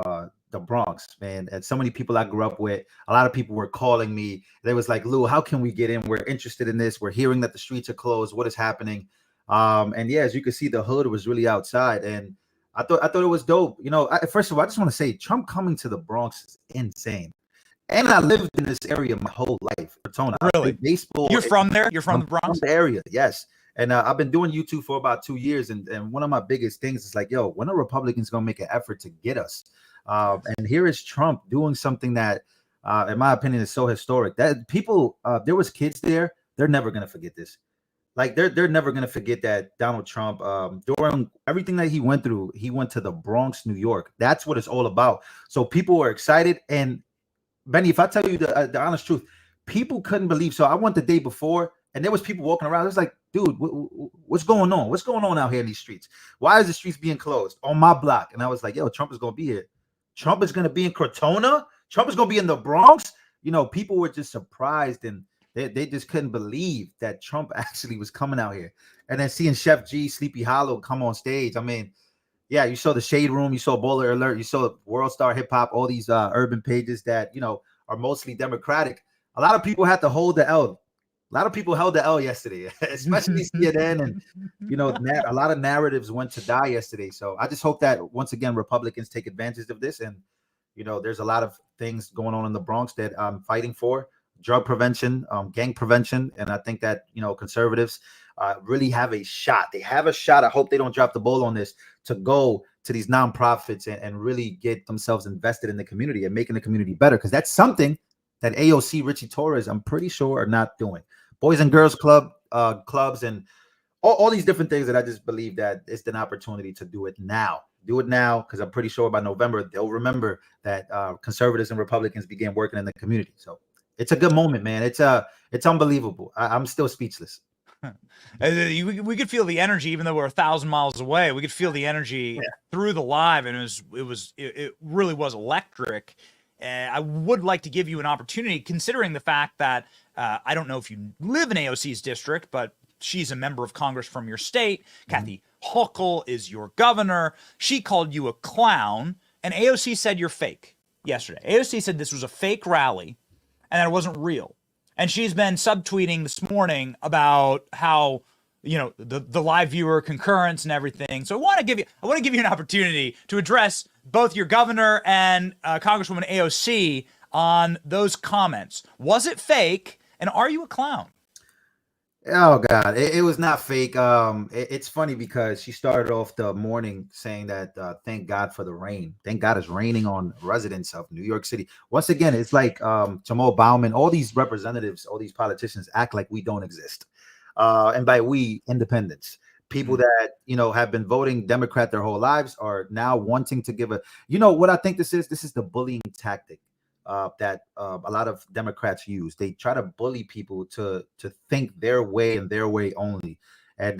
Speaker 6: the Bronx, man, and so many people I grew up with. A lot of people were calling me. They was like, Lou, how can we get in? We're interested in this. We're hearing that the streets are closed. What is happening? And yeah, as you can see, the hood was really outside, and I thought it was dope. You know, first of all, I just want to say Trump coming to the Bronx is insane. And I lived in this area my whole life, Cortona. I
Speaker 10: Really?
Speaker 6: played baseball.
Speaker 10: You're from there? You're from
Speaker 6: I'm
Speaker 10: the Bronx?
Speaker 6: From the area, yes. And I've been doing YouTube for about 2 years. And one of my biggest things is like, yo, when are Republicans going to make an effort to get us? And here is Trump doing something that, in my opinion, is so historic. That people, there was kids there. They're never going to forget this. Like they're never going to forget that Donald Trump, during everything that he went through, he went to the Bronx, New York. That's what it's all about. So people were excited. And Benny, if I tell you the honest truth, people couldn't believe. So I went the day before, and there was people walking around. It was like, dude, what's going on? What's going on out here in these streets? Why is the streets being closed on my block? And I was like, yo, Trump is going to be here. Trump is going to be in Cortona. Trump is going to be in the Bronx. You know, people were just surprised, and they just couldn't believe that Trump actually was coming out here. And then seeing Chef G, Sleepy Hollow come on stage. I mean, yeah, you saw the Shade Room, you saw Bowler Alert, you saw World Star Hip Hop, all these urban pages that, you know, are mostly Democratic. A lot of people had to hold the L. A lot of people held the L yesterday, especially CNN, and you know, a lot of narratives went to die yesterday. So I just hope that once again Republicans take advantage of this, and you know, there's a lot of things going on in the Bronx that I'm fighting for: drug prevention, gang prevention, and I think that, you know, conservatives really have a shot. They have a shot. I hope they don't drop the ball on this, to go to these nonprofits and really get themselves invested in the community and making the community better, because that's something that AOC, Richie Torres, I'm pretty sure, are not doing. Boys and Girls Club, clubs, and all these different things that I just believe that it's an opportunity to do it now. Do it now, because I'm pretty sure by November they'll remember that conservatives and Republicans began working in the community. So it's a good moment, man. It's unbelievable. I'm still speechless.
Speaker 10: We could feel the energy, even though we're 1,000 miles away. We could feel the energy through the live, and it really was electric. I would like to give you an opportunity, considering the fact that I don't know if you live in AOC's district, but she's a member of Congress from your state. Kathy Hochul is your governor. She called you a clown, and AOC said you're fake yesterday. AOC said this was a fake rally and that it wasn't real. And she's been subtweeting this morning about how, you know, the live viewer concurrence and everything. So I want to give you an opportunity to address both your governor and Congresswoman AOC on those comments. Was it fake, and are you a clown?
Speaker 6: Oh God, it was not fake. It's funny because she started off the morning saying that thank God for the rain. Thank God it's raining on residents of New York City. Once again, it's like Jamal Bowman, all these representatives, all these politicians act like we don't exist. And by we, independents, people that, you know, have been voting Democrat their whole lives are now wanting to give you know what I think this is? This is the bullying tactic that a lot of Democrats use. They try to bully people to think their way and their way only. And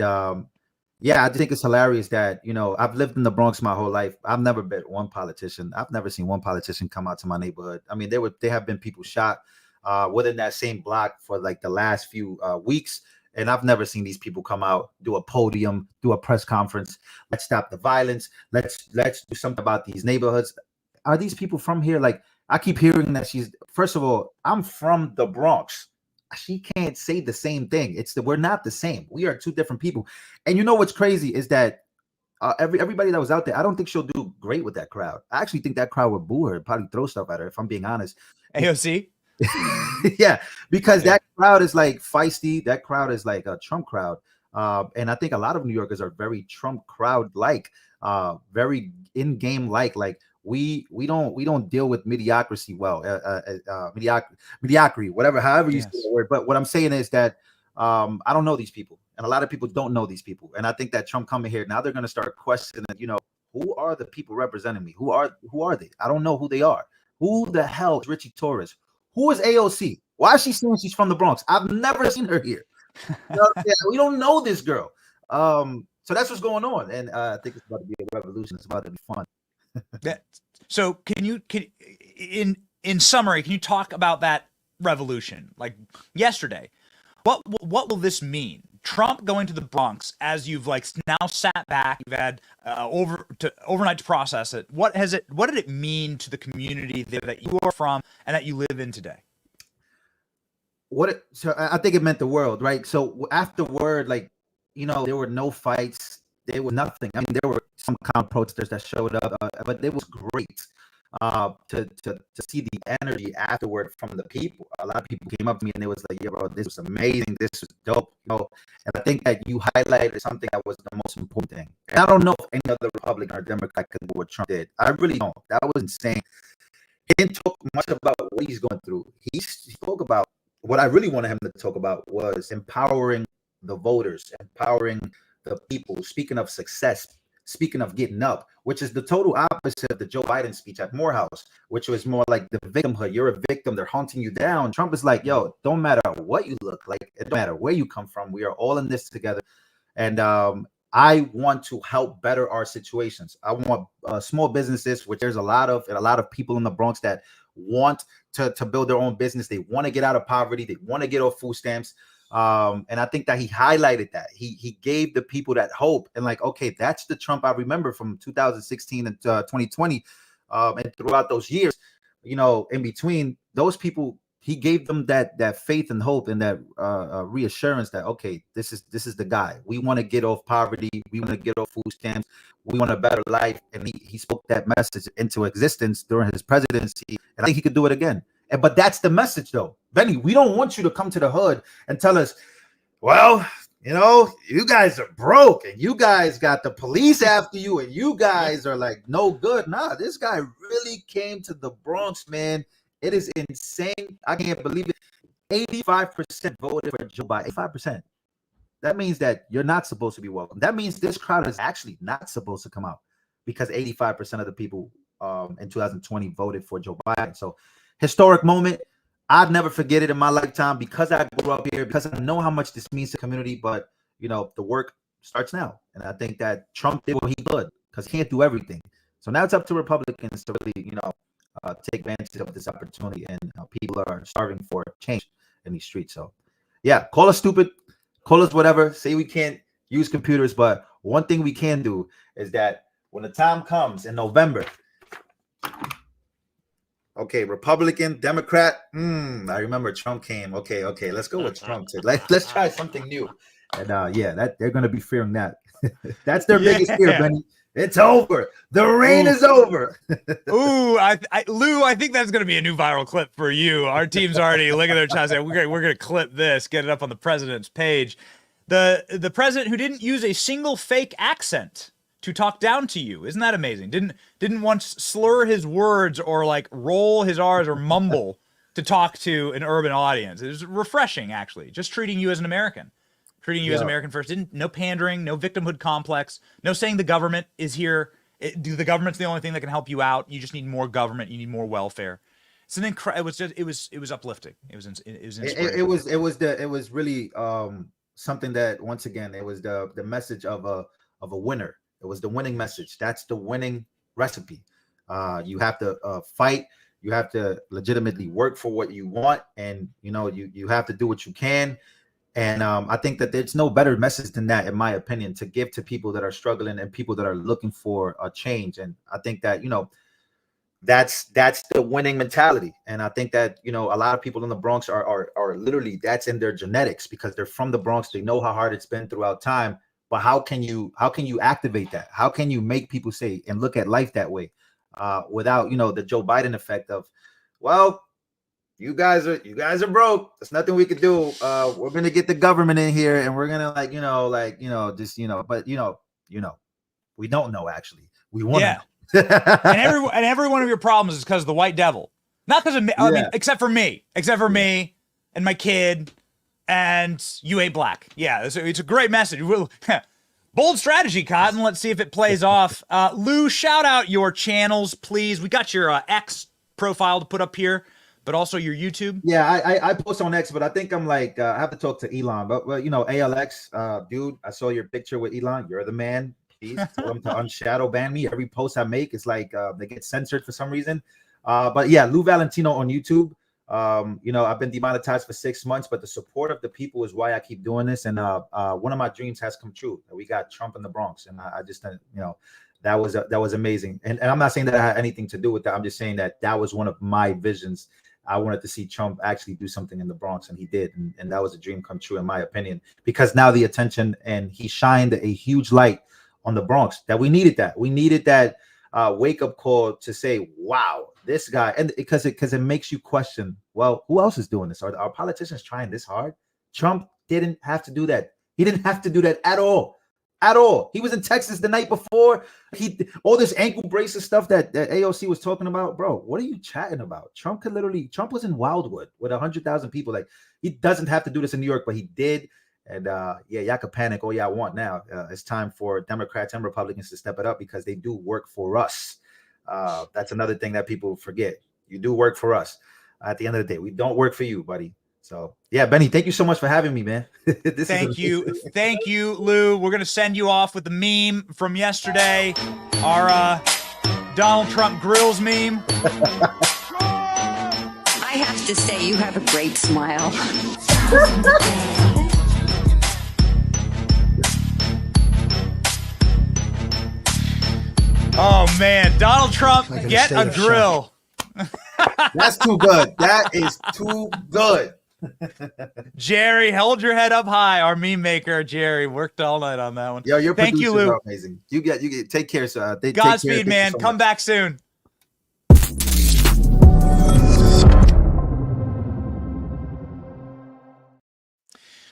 Speaker 6: yeah, I think it's hilarious that, you know, I've lived in the Bronx my whole life. I've never met one politician. I've never seen one politician come out to my neighborhood. I mean, there have been people shot within that same block for like the last few weeks. And I've never seen these people come out, do a podium, do a press conference. Let's stop the violence. Let's do something about these neighborhoods. Are these people from here? Like, I keep hearing that first of all, I'm from the Bronx. She can't say the same thing. We're not the same. We are two different people. And you know what's crazy is that everybody that was out there, I don't think she'll do great with that crowd. I actually think that crowd would boo her and probably throw stuff at her, if I'm being honest.
Speaker 10: AOC?
Speaker 6: Yeah, because that crowd is like feisty. That crowd is like a Trump crowd. And I think a lot of New Yorkers are very Trump crowd-like, very in-game like we don't deal with mediocrity well, mediocrity, whatever, however you say the word. But what I'm saying is that I don't know these people, and a lot of people don't know these people. And I think that Trump coming here now, they're going to start questioning, you know, who are the people representing me? Who are they? I don't know who they are. Who the hell is Richie Torres? Who is AOC? Why is she saying she's from the Bronx? I've never seen her here. You know, we don't know this girl. So that's what's going on, and I think it's about to be a revolution. It's about to be fun.
Speaker 10: So in summary, can you talk about that revolution? Like yesterday, what will this mean? Trump going to the Bronx, as you've like now sat back, you've had overnight to process it. What did it mean to the community there that you are from and that you live in today?
Speaker 6: So I think it meant the world, right? So afterward, like, you know, there were no fights. There was nothing. I mean, there were some kind of protesters that showed up, but it was great. to see the energy afterward from the people. A lot of people came up to me and they was like, "Yeah, bro, this was amazing. This was dope." You know, and I think that you highlighted something that was the most important thing. And I don't know if any other Republican or Democrat could do what Trump did. I really don't. That was insane. He didn't talk much about what he's going through. He spoke about what I really wanted him to talk about was empowering the voters, empowering the people. Speaking of success, speaking of getting up, which is the total opposite of the Joe Biden speech at Morehouse, which was more like the victimhood. You're a victim. They're hunting you down. Trump is like, yo, don't matter what you look like. It don't matter where you come from. We are all in this together. And I want to help better our situations. I want small businesses, which there's a lot of people in the Bronx that want to build their own business. They want to get out of poverty. They want to get off food stamps. And I think that he highlighted that. He gave the people that hope and like, okay, that's the Trump I remember from 2016 and 2020. And throughout those years, you know, in between those people, he gave them that faith and hope and that reassurance that, okay, this is the guy. We want to get off poverty. We want to get off food stamps. We want a better life. And he spoke that message into existence during his presidency. And I think he could do it again. But that's the message, though. Benny, we don't want you to come to the hood and tell us, well, you know, you guys are broke and you guys got the police after you and you guys are like no good. Nah, this guy really came to the Bronx, man. It is insane. I can't believe it. 85% voted for Joe Biden. 85%. That means that you're not supposed to be welcome. That means this crowd is actually not supposed to come out because 85% of the people in 2020 voted for Joe Biden. So historic moment. I'd never forget it in my lifetime because I grew up here, because I know how much this means to the community. But, you know, the work starts now. And I think that Trump did what he could because he can't do everything. So now it's up to Republicans to really, you know, take advantage of this opportunity. And people are starving for change in these streets. So, yeah, call us stupid, call us whatever, say we can't use computers. But one thing we can do is that when the time comes in November, okay, Republican, Democrat. I remember Trump came. Okay, let's go with Trump. Let's try something new. And yeah, that they're gonna be fearing that. That's their biggest fear, Benny. It's over. The reign is over.
Speaker 10: Ooh, Lou, I think that's gonna be a new viral clip for you. Our team's already looking at their chat saying we're gonna clip this, get it up on the president's page. The president who didn't use a single fake accent to talk down to you. Isn't that amazing? Didn't once slur his words or like roll his R's or mumble to talk to an urban audience. It was refreshing, actually. Just treating you as an American. Treating you as American first. No pandering, no victimhood complex, no saying the government is here. The government's the only thing that can help you out. You just need more government. You need more welfare. It's an incredible. It was uplifting. It was inspirational.
Speaker 6: It was really something that, once again, it was the message of a winner. It was the winning message. That's the winning recipe. You have to fight. You have to legitimately work for what you want, and you know you have to do what you can. And I think that there's no better message than that, in my opinion, to give to people that are struggling and people that are looking for a change. And I think that, you know, that's the winning mentality. And I think that, you know, a lot of people in the Bronx are literally, that's in their genetics because they're from the Bronx. They know how hard it's been throughout time. But how can you activate that? How can you make people say and look at life that way without, you know, the Joe Biden effect of, well, you guys are broke. There's nothing we could do. We're gonna get the government in here and we're gonna just but you know, we don't know actually. We want to know.
Speaker 10: and every one of your problems is because of the white devil. Not because of me. I mean, except for me and my kid. And you ain't black. Yeah, it's a great message. Bold strategy, Cotton. Let's see if it plays off. Lou, shout out your channels, please. We got your X profile to put up here, but also your YouTube.
Speaker 6: Yeah, I post on X, but I think I'm like, I have to talk to Elon. But you know, ALX, dude, I saw your picture with Elon. You're the man. Please tell him to unshadow ban me. Every post I make, it's like they get censored for some reason. But yeah, Lou Valentino on YouTube. You know, I've been demonetized for 6 months, but the support of the people is why I keep doing this. And one of my dreams has come true. We got Trump in the Bronx, and I just, you know, that was amazing. And I'm not saying that I had anything to do with that. I'm just saying that was one of my visions. I wanted to see Trump actually do something in the Bronx, and he did. And that was a dream come true, in my opinion, because now the attention, and he shined a huge light on the Bronx that we needed. We needed that wake-up call to say, wow, this guy, and because it makes you question, well, who else is doing this? Are our politicians trying this hard? Trump didn't have to do that. He didn't have to do that at all. At all. He was in Texas the night before. All this ankle braces stuff that AOC was talking about, bro. What are you chatting about? Trump was in Wildwood with 100,000 people. Like, he doesn't have to do this in New York, but he did. And y'all can panic all y'all want now. It's time for Democrats and Republicans to step it up because they do work for us. That's another thing that people forget. You do work for us. At the end of the day, we don't work for you, buddy. So yeah, Benny, thank you so much for having me, man.
Speaker 10: Thank you, Lou. We're gonna send you off with the meme from yesterday, our Donald Trump grills meme.
Speaker 9: I have to say, you have a great smile.
Speaker 10: Oh man, Donald Trump, get a grill.
Speaker 6: That's too good. That is too good.
Speaker 10: Jerry, hold your head up high. Our meme maker, Jerry, worked all night on that one.
Speaker 6: Yo, your
Speaker 10: Thank you, Lou.
Speaker 6: Are amazing. You get take care, sir.
Speaker 10: Godspeed, man. Come back soon.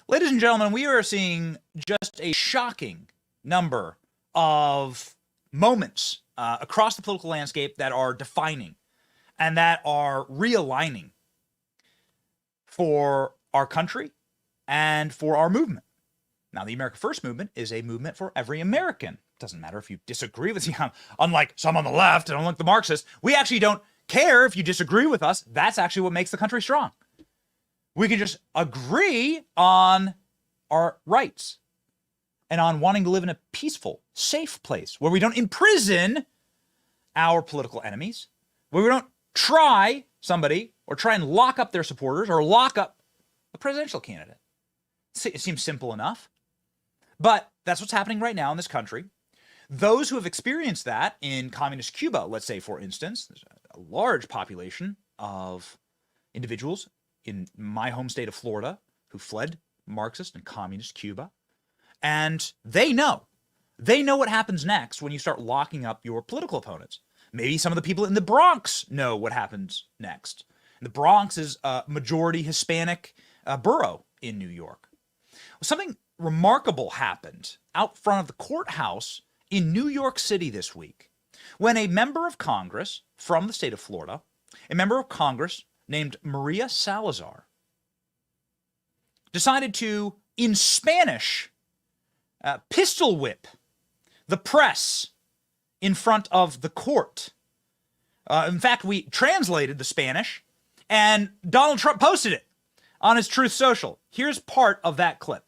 Speaker 10: Ladies and gentlemen, we are seeing just a shocking number of moments across the political landscape that are defining and that are realigning for our country and for our movement. Now, the America First movement is a movement for every American. It doesn't matter if you disagree with me, unlike some on the left and unlike the Marxists. We actually don't care if you disagree with us. That's actually what makes the country strong. We can just agree on our rights and on wanting to live in a peaceful, safe place where we don't imprison our political enemies, where we don't try somebody or try and lock up their supporters or lock up a presidential candidate. It seems simple enough, but that's what's happening right now in this country. Those who have experienced that in communist Cuba, let's say, for instance, there's a large population of individuals in my home state of Florida who fled Marxist and communist Cuba, and they know what happens next when you start locking up your political opponents. Maybe some of the people in the Bronx know what happens next. The Bronx is a majority Hispanic borough in New York. Well, something remarkable happened out front of the courthouse in New York City this week when a member of Congress from the state of Florida, a member of Congress named Maria Salazar, decided to, in Spanish, pistol whip the press in front of the court. In fact, we translated the Spanish, and Donald Trump posted it on his Truth Social. Here's part of that clip.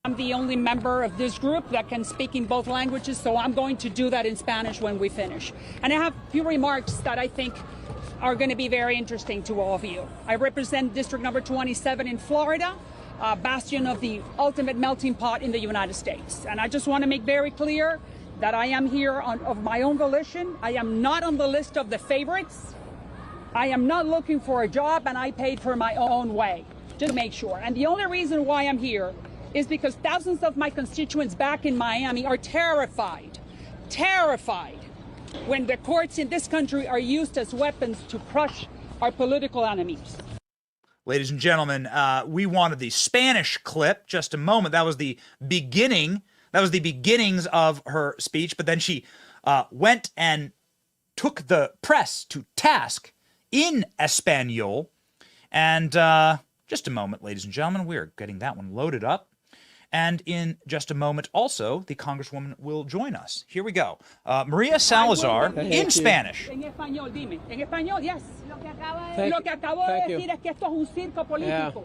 Speaker 3: I'm the only member of this group that can speak in both languages, so I'm going to do that in Spanish when we finish. And I have a few remarks that I think are going to be very interesting to all of you. I represent District Number 27 in Florida, a bastion of the ultimate melting pot in the United States. And I just want to make very clear that I am here of my own volition. I am not on the list of the favorites. I am not looking for a job, and I paid for my own way, just to make sure. And the only reason why I'm here is because thousands of my constituents back in Miami are terrified when the courts in this country are used as weapons to crush our political enemies.
Speaker 10: Ladies and gentlemen, we wanted the Spanish clip just a moment. That was the beginning. That was the beginnings of her speech. But then she went and took the press to task in Espanol. And just a moment, ladies and gentlemen, we're getting that one loaded up. And in just a moment, also, the Congresswoman will join us. Here we go. Maria Salazar in Spanish.
Speaker 3: En español, dime. En español, yes. Lo que acabo de decir es que esto es un circo político.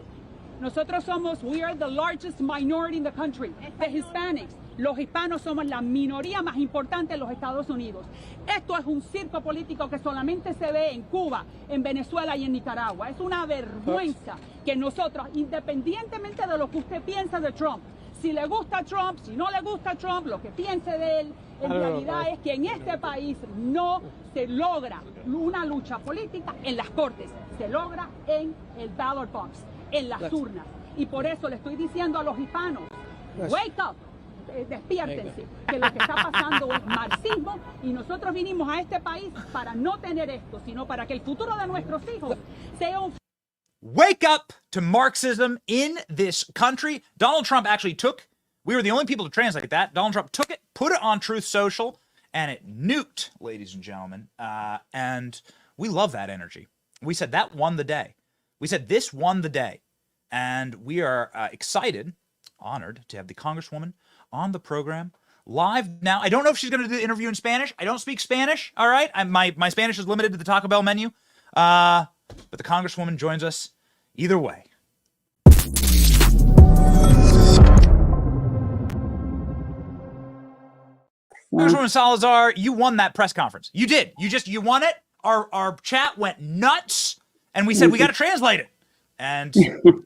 Speaker 3: Nosotros we are the largest minority in the country, the Hispanics. Los hispanos somos la minoría más importante en los Estados Unidos. Esto es un circo político que solamente se ve en Cuba, en Venezuela y en Nicaragua. Es una vergüenza que nosotros, independientemente de lo que usted piensa de Trump, si le gusta Trump, si no le gusta Trump, lo que piense de él, en realidad es que en este país no se logra una lucha política en las cortes, se logra en el ballot box, en las urnas. Y por eso le estoy diciendo a los hispanos, wake up. despiértense, que lo que está pasando es marxismo y nosotros vinimos a este país para no tener esto, sino para que el futuro de nuestros hijos sea un...
Speaker 10: Wake up to Marxism in this country. Donald Trump actually we were the only people to translate that. Donald Trump took it, put it on Truth Social, and it nuked, ladies and gentlemen. And we love that energy. We said that won the day. We said this won the day. And we are excited, honored to have the Congresswoman on the program live now. I don't know if she's going to do the interview in Spanish. I don't speak Spanish, all right? My Spanish is limited to the Taco Bell menu. But the Congresswoman joins us either way. Congresswoman Salazar, you won that press conference. You did. You won it. Our chat went nuts, and we said we got to translate it. And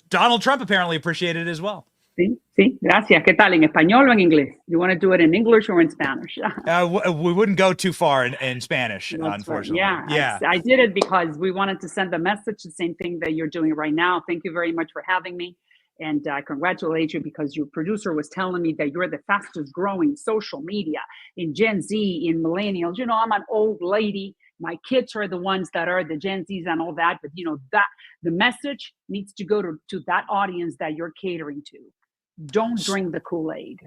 Speaker 10: Donald Trump apparently appreciated it as well.
Speaker 7: Sí, sí, gracias. ¿Qué tal? ¿En español o en inglés? You want to do it in English or in Spanish?
Speaker 10: We wouldn't go too far in Spanish, unfortunately.
Speaker 7: Right.
Speaker 10: Yeah.
Speaker 7: I did it because we wanted to send a message, the same thing that you're doing right now. Thank you very much for having me. And I congratulate you because your producer was telling me that you're the fastest growing social media in Gen Z, in millennials. You know, I'm an old lady. My kids are the ones that are the Gen Zs and all that. But, you know, that the message needs to go to that audience that you're catering to. Don't drink the Kool-Aid.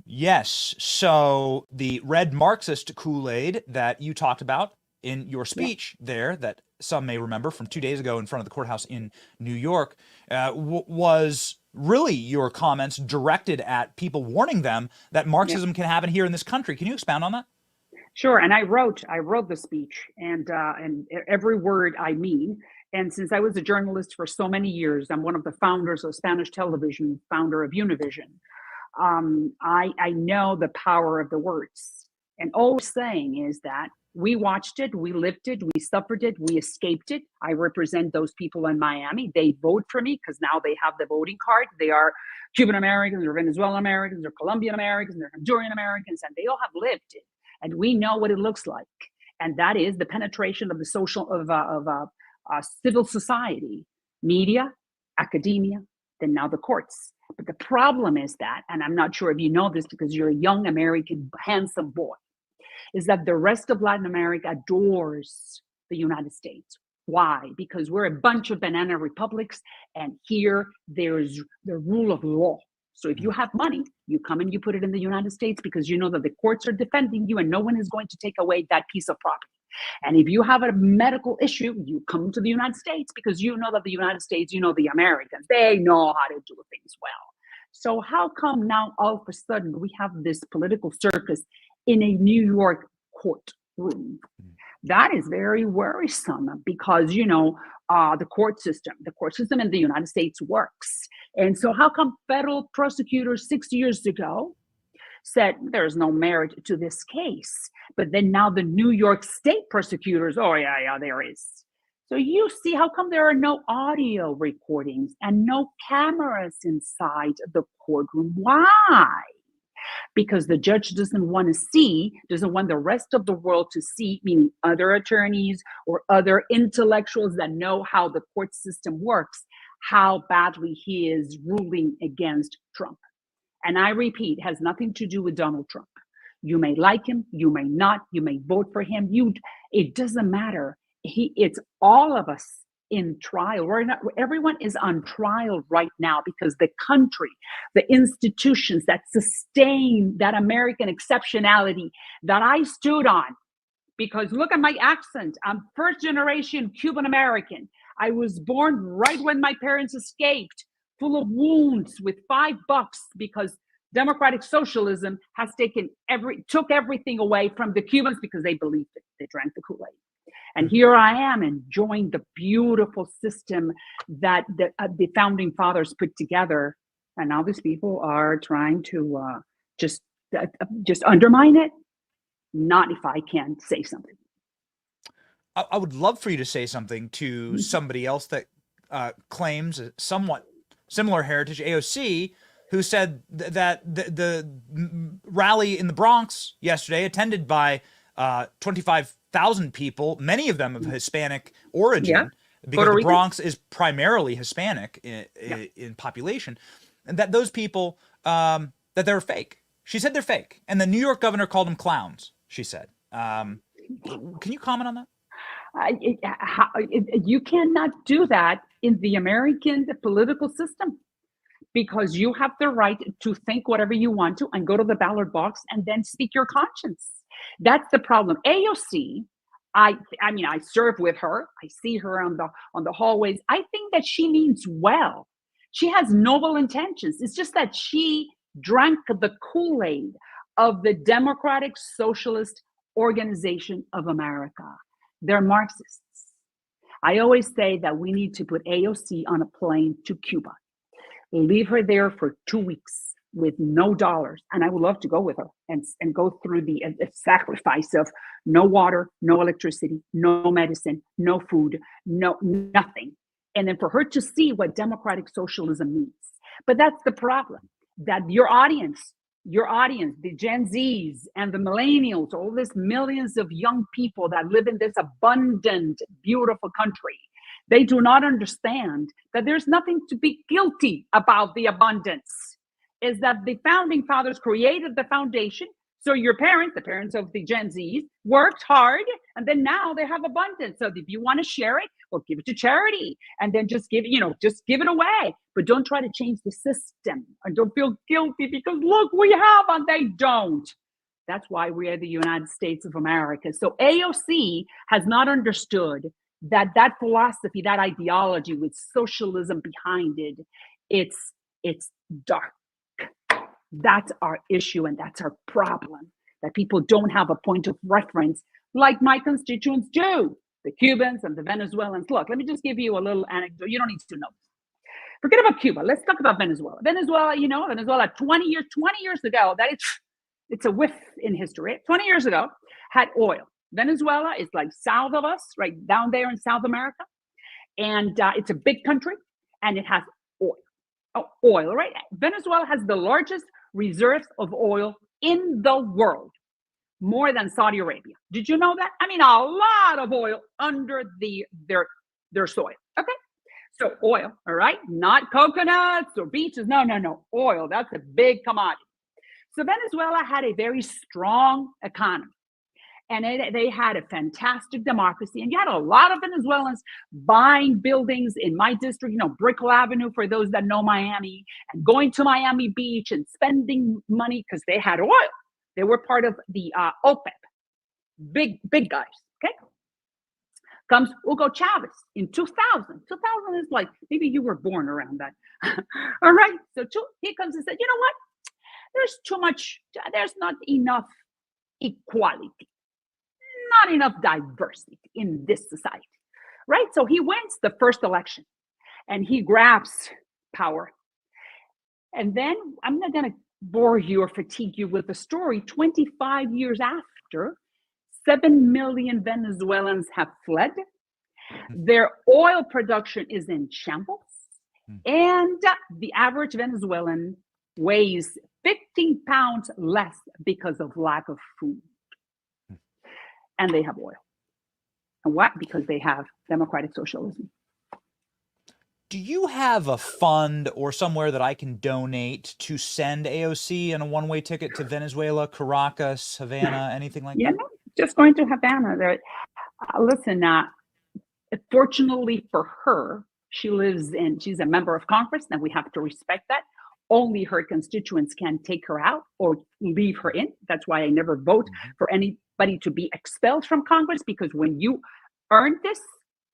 Speaker 10: Yes. So the red Marxist Kool-Aid that you talked about in your speech there, that some may remember from 2 days ago in front of the courthouse in New York, was really your comments directed at people, warning them that Marxism can happen here in this country. Can you expound on that?
Speaker 7: Sure. And I wrote the speech, and every word I mean. And since I was a journalist for so many years, I'm one of the founders of Spanish television, founder of Univision. I know the power of the words. And all we're saying is that we watched it, we lived it, we suffered it, we escaped it. I represent those people in Miami. They vote for me because now they have the voting card. They are Cuban Americans, they're Venezuelan Americans, they're Colombian Americans, they're Honduran Americans, and they all have lived it. And we know what it looks like. And that is the penetration of the civil society, media, academia, then now the courts. But the problem is that, and I'm not sure if you know this because you're a young American, handsome boy, is that the rest of Latin America adores the United States. Why? Because we're a bunch of banana republics, and here there's the rule of law. So if you have money, you come and you put it in the United States because you know that the courts are defending you and no one is going to take away that piece of property. And if you have a medical issue, you come to the United States because you know that the United States, you know, the Americans, they know how to do things well. So how come now all of a sudden we have this political circus in a New York courtroom? That is very worrisome because, you know, the court system in the United States works. And so how come federal prosecutors 6 years ago said there's no merit to this case, but then now the New York State prosecutors, oh yeah, there is. So you see how come there are no audio recordings and no cameras inside the courtroom? Why? Because the judge doesn't want the rest of the world to see, meaning other attorneys or other intellectuals that know how the court system works, how badly he is ruling against Trump. And I repeat, has nothing to do with Donald Trump. You may like him, you may not, you may vote for him. It doesn't matter. It's all of us in trial. Everyone is on trial right now because the country, the institutions that sustain that American exceptionality that I stood on, because look at my accent. I'm first generation Cuban American. I was born right when my parents escaped, full of wounds with $5 because democratic socialism has took everything away from the Cubans because they believed it. They drank the Kool-Aid. And here I am enjoying the beautiful system that the founding fathers put together. And now these people are trying to just undermine it. Not if I can say something.
Speaker 10: I would love for you to say something to somebody else that claims a somewhat similar heritage, AOC, who said that the rally in the Bronx yesterday, attended by 25,000 people, many of them of Hispanic origin, because the Bronx is primarily Hispanic in population, and that those people, that they're fake, She said they're fake. And the New York governor called them clowns, she said. Can you comment on that?
Speaker 7: You cannot do that in the American political system, because you have the right to think whatever you want to and go to the ballot box and then speak your conscience. That's the problem. AOC, I mean, I serve with her. I see her on the hallways. I think that she means well. She has noble intentions. It's just that she drank the Kool-Aid of the Democratic Socialist Organization of America. They're Marxists. I always say that we need to put AOC on a plane to Cuba, leave her there for 2 weeks with no dollars. And I would love to go with her and go through the sacrifice of no water, no electricity, no medicine, no food, nothing. And then for her to see what democratic socialism means. But that's the problem, that your audience, the Gen Zs and the millennials, all these millions of young people that live in this abundant, beautiful country, they do not understand that there's nothing to be guilty about the abundance. Is that the founding fathers created the foundation. So your parents, the parents of the Gen Zs, worked hard, and then now they have abundance. So if you want to share it, well, give it to charity, and then just give it away. But don't try to change the system, and don't feel guilty because look, we have, and they don't. That's why we are the United States of America. So AOC has not understood that philosophy, that ideology with socialism behind it, it's dark. That's our issue, and that's our problem, that people don't have a point of reference like my constituents do, the Cubans and the Venezuelans. Look, let me just give you a little anecdote. You don't need to know. Forget about Cuba. Let's talk about Venezuela. Venezuela, 20 years ago, it's a whiff in history. 20 years ago, had oil. Venezuela is like south of us, right down there in South America. And it's a big country, and it has oil, right? Venezuela has the largest reserves of oil in the world, more than Saudi Arabia. Did you know that? I mean, a lot of oil under their soil. Okay, so oil, all right, not coconuts or beaches. No, oil. That's a big commodity. So Venezuela had a very strong economy, and they had a fantastic democracy. And you had a lot of Venezuelans buying buildings in my district, Brickell Avenue, for those that know Miami, and going to Miami Beach and spending money because they had oil. They were part of the OPEP, big guys, okay? Comes Hugo Chavez in 2000. 2000 is like, maybe you were born around that. All right, so he comes and said, you know what? There's not enough equality. Not enough diversity in this society, right? So he wins the first election and he grabs power. And then I'm not going to bore you or fatigue you with the story. 25 years after, 7 million Venezuelans have fled. Their oil production is in shambles. And the average Venezuelan weighs 15 pounds less because of lack of food. And they have oil. And what? Because they have democratic socialism.
Speaker 10: Do you have a fund or somewhere that I can donate to send AOC on a one-way ticket to Venezuela, Caracas, Havana, anything like that?
Speaker 7: No, just going to Havana. Listen, fortunately for her, she's a member of Congress, and we have to respect that. Only her constituents can take her out or leave her in. That's why I never vote for anybody to be expelled from Congress, because when you earn this,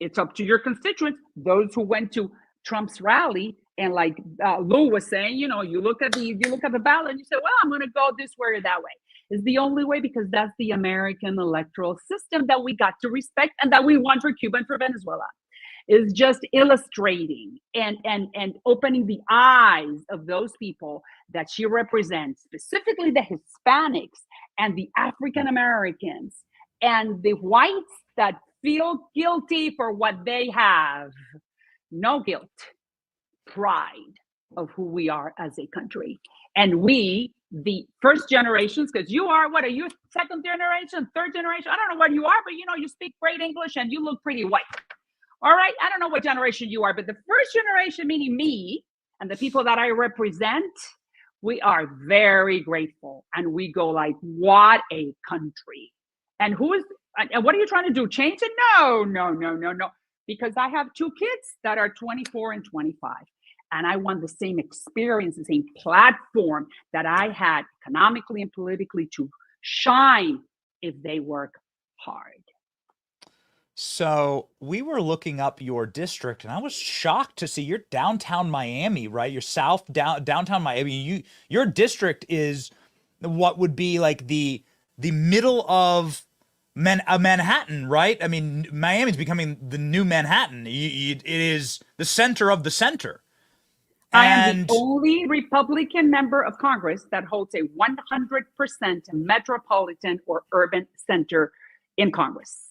Speaker 7: it's up to your constituents. Those who went to Trump's rally, and like Lou was saying, you look at the ballot and you say, well, I'm going to go this way or that way. It's the only way, because that's the American electoral system that we got to respect and that we want for Cuba and for Venezuela. Is just illustrating and opening the eyes of those people that she represents, specifically the Hispanics and the African Americans and the whites that feel guilty for what they have. No guilt, pride of who we are as a country. And we, the first generations, because what are you, second generation, third generation? I don't know what you are, but you speak great English and you look pretty white. All right, I don't know what generation you are, but the first generation, meaning me and the people that I represent, We are very grateful, and we go like, what a country. And what are you trying to do? Change it? No, no, no, no, no. Because I have two kids that are 24 and 25. And I want the same experience, the same platform that I had economically and politically to shine if they work hard.
Speaker 10: So we were looking up your district, and I was shocked to see you're downtown Miami, right? You're downtown Miami. Your district is what would be like the middle of Manhattan, right? I mean, Miami's becoming the new Manhattan. It is the center of the center.
Speaker 7: I am the only Republican member of Congress that holds a 100% metropolitan or urban center in Congress.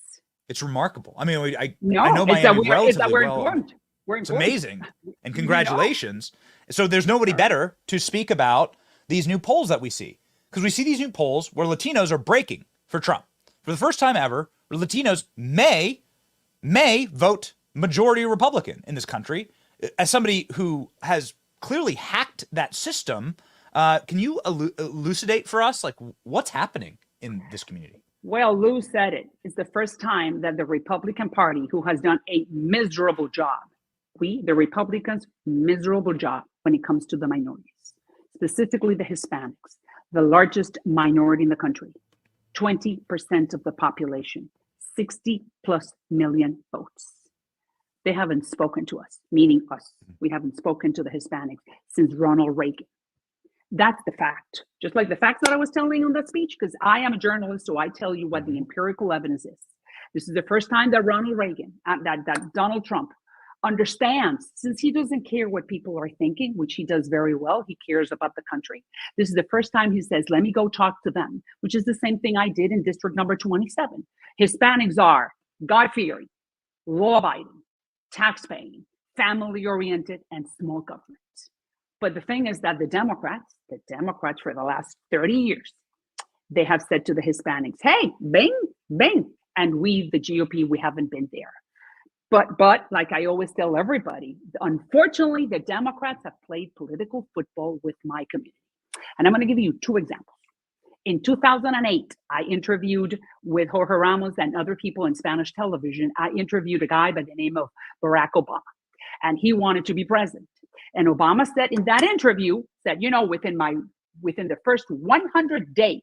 Speaker 10: It's remarkable. I mean, I
Speaker 7: No,
Speaker 10: know
Speaker 7: it's that
Speaker 10: Miami
Speaker 7: we're
Speaker 10: relatively well.
Speaker 7: informed. We're
Speaker 10: It's
Speaker 7: informed.
Speaker 10: amazing, and congratulations. So there's nobody better to speak about these new polls that we see, because we see these new polls where Latinos are breaking for Trump. For the first time ever, Latinos may vote majority Republican in this country. As somebody who has clearly hacked that system, can you elucidate for us, like, what's happening in this community?
Speaker 7: Well, Lou said it. It's the first time that the Republican Party, who has done a miserable job, the Republicans, miserable job when it comes to the minorities, specifically the Hispanics, the largest minority in the country, 20% of the population, 60 plus million votes. They haven't spoken to us, meaning us. We haven't spoken to the Hispanics since Ronald Reagan. That's the fact. Just like the facts that I was telling you in that speech, because I am a journalist, so I tell you what the empirical evidence is. This is the first time that Ronald Reagan, that Donald Trump understands, since he doesn't care what people are thinking, which he does very well, he cares about the country. This is the first time he says, let me go talk to them, which is the same thing I did in district number 27. Hispanics are God-fearing, law-abiding, tax-paying, family-oriented, and small government. But the thing is that the Democrats for the last 30 years, they have said to the Hispanics, hey, bang, bang. And we, the GOP, we haven't been there. But like I always tell everybody, unfortunately, the Democrats have played political football with my community. And I'm going to give you two examples. In 2008, I interviewed with Jorge Ramos and other people in Spanish television. I interviewed a guy by the name of Barack Obama, and he wanted to be president. And Obama said in that interview that, you know, within the first 100 days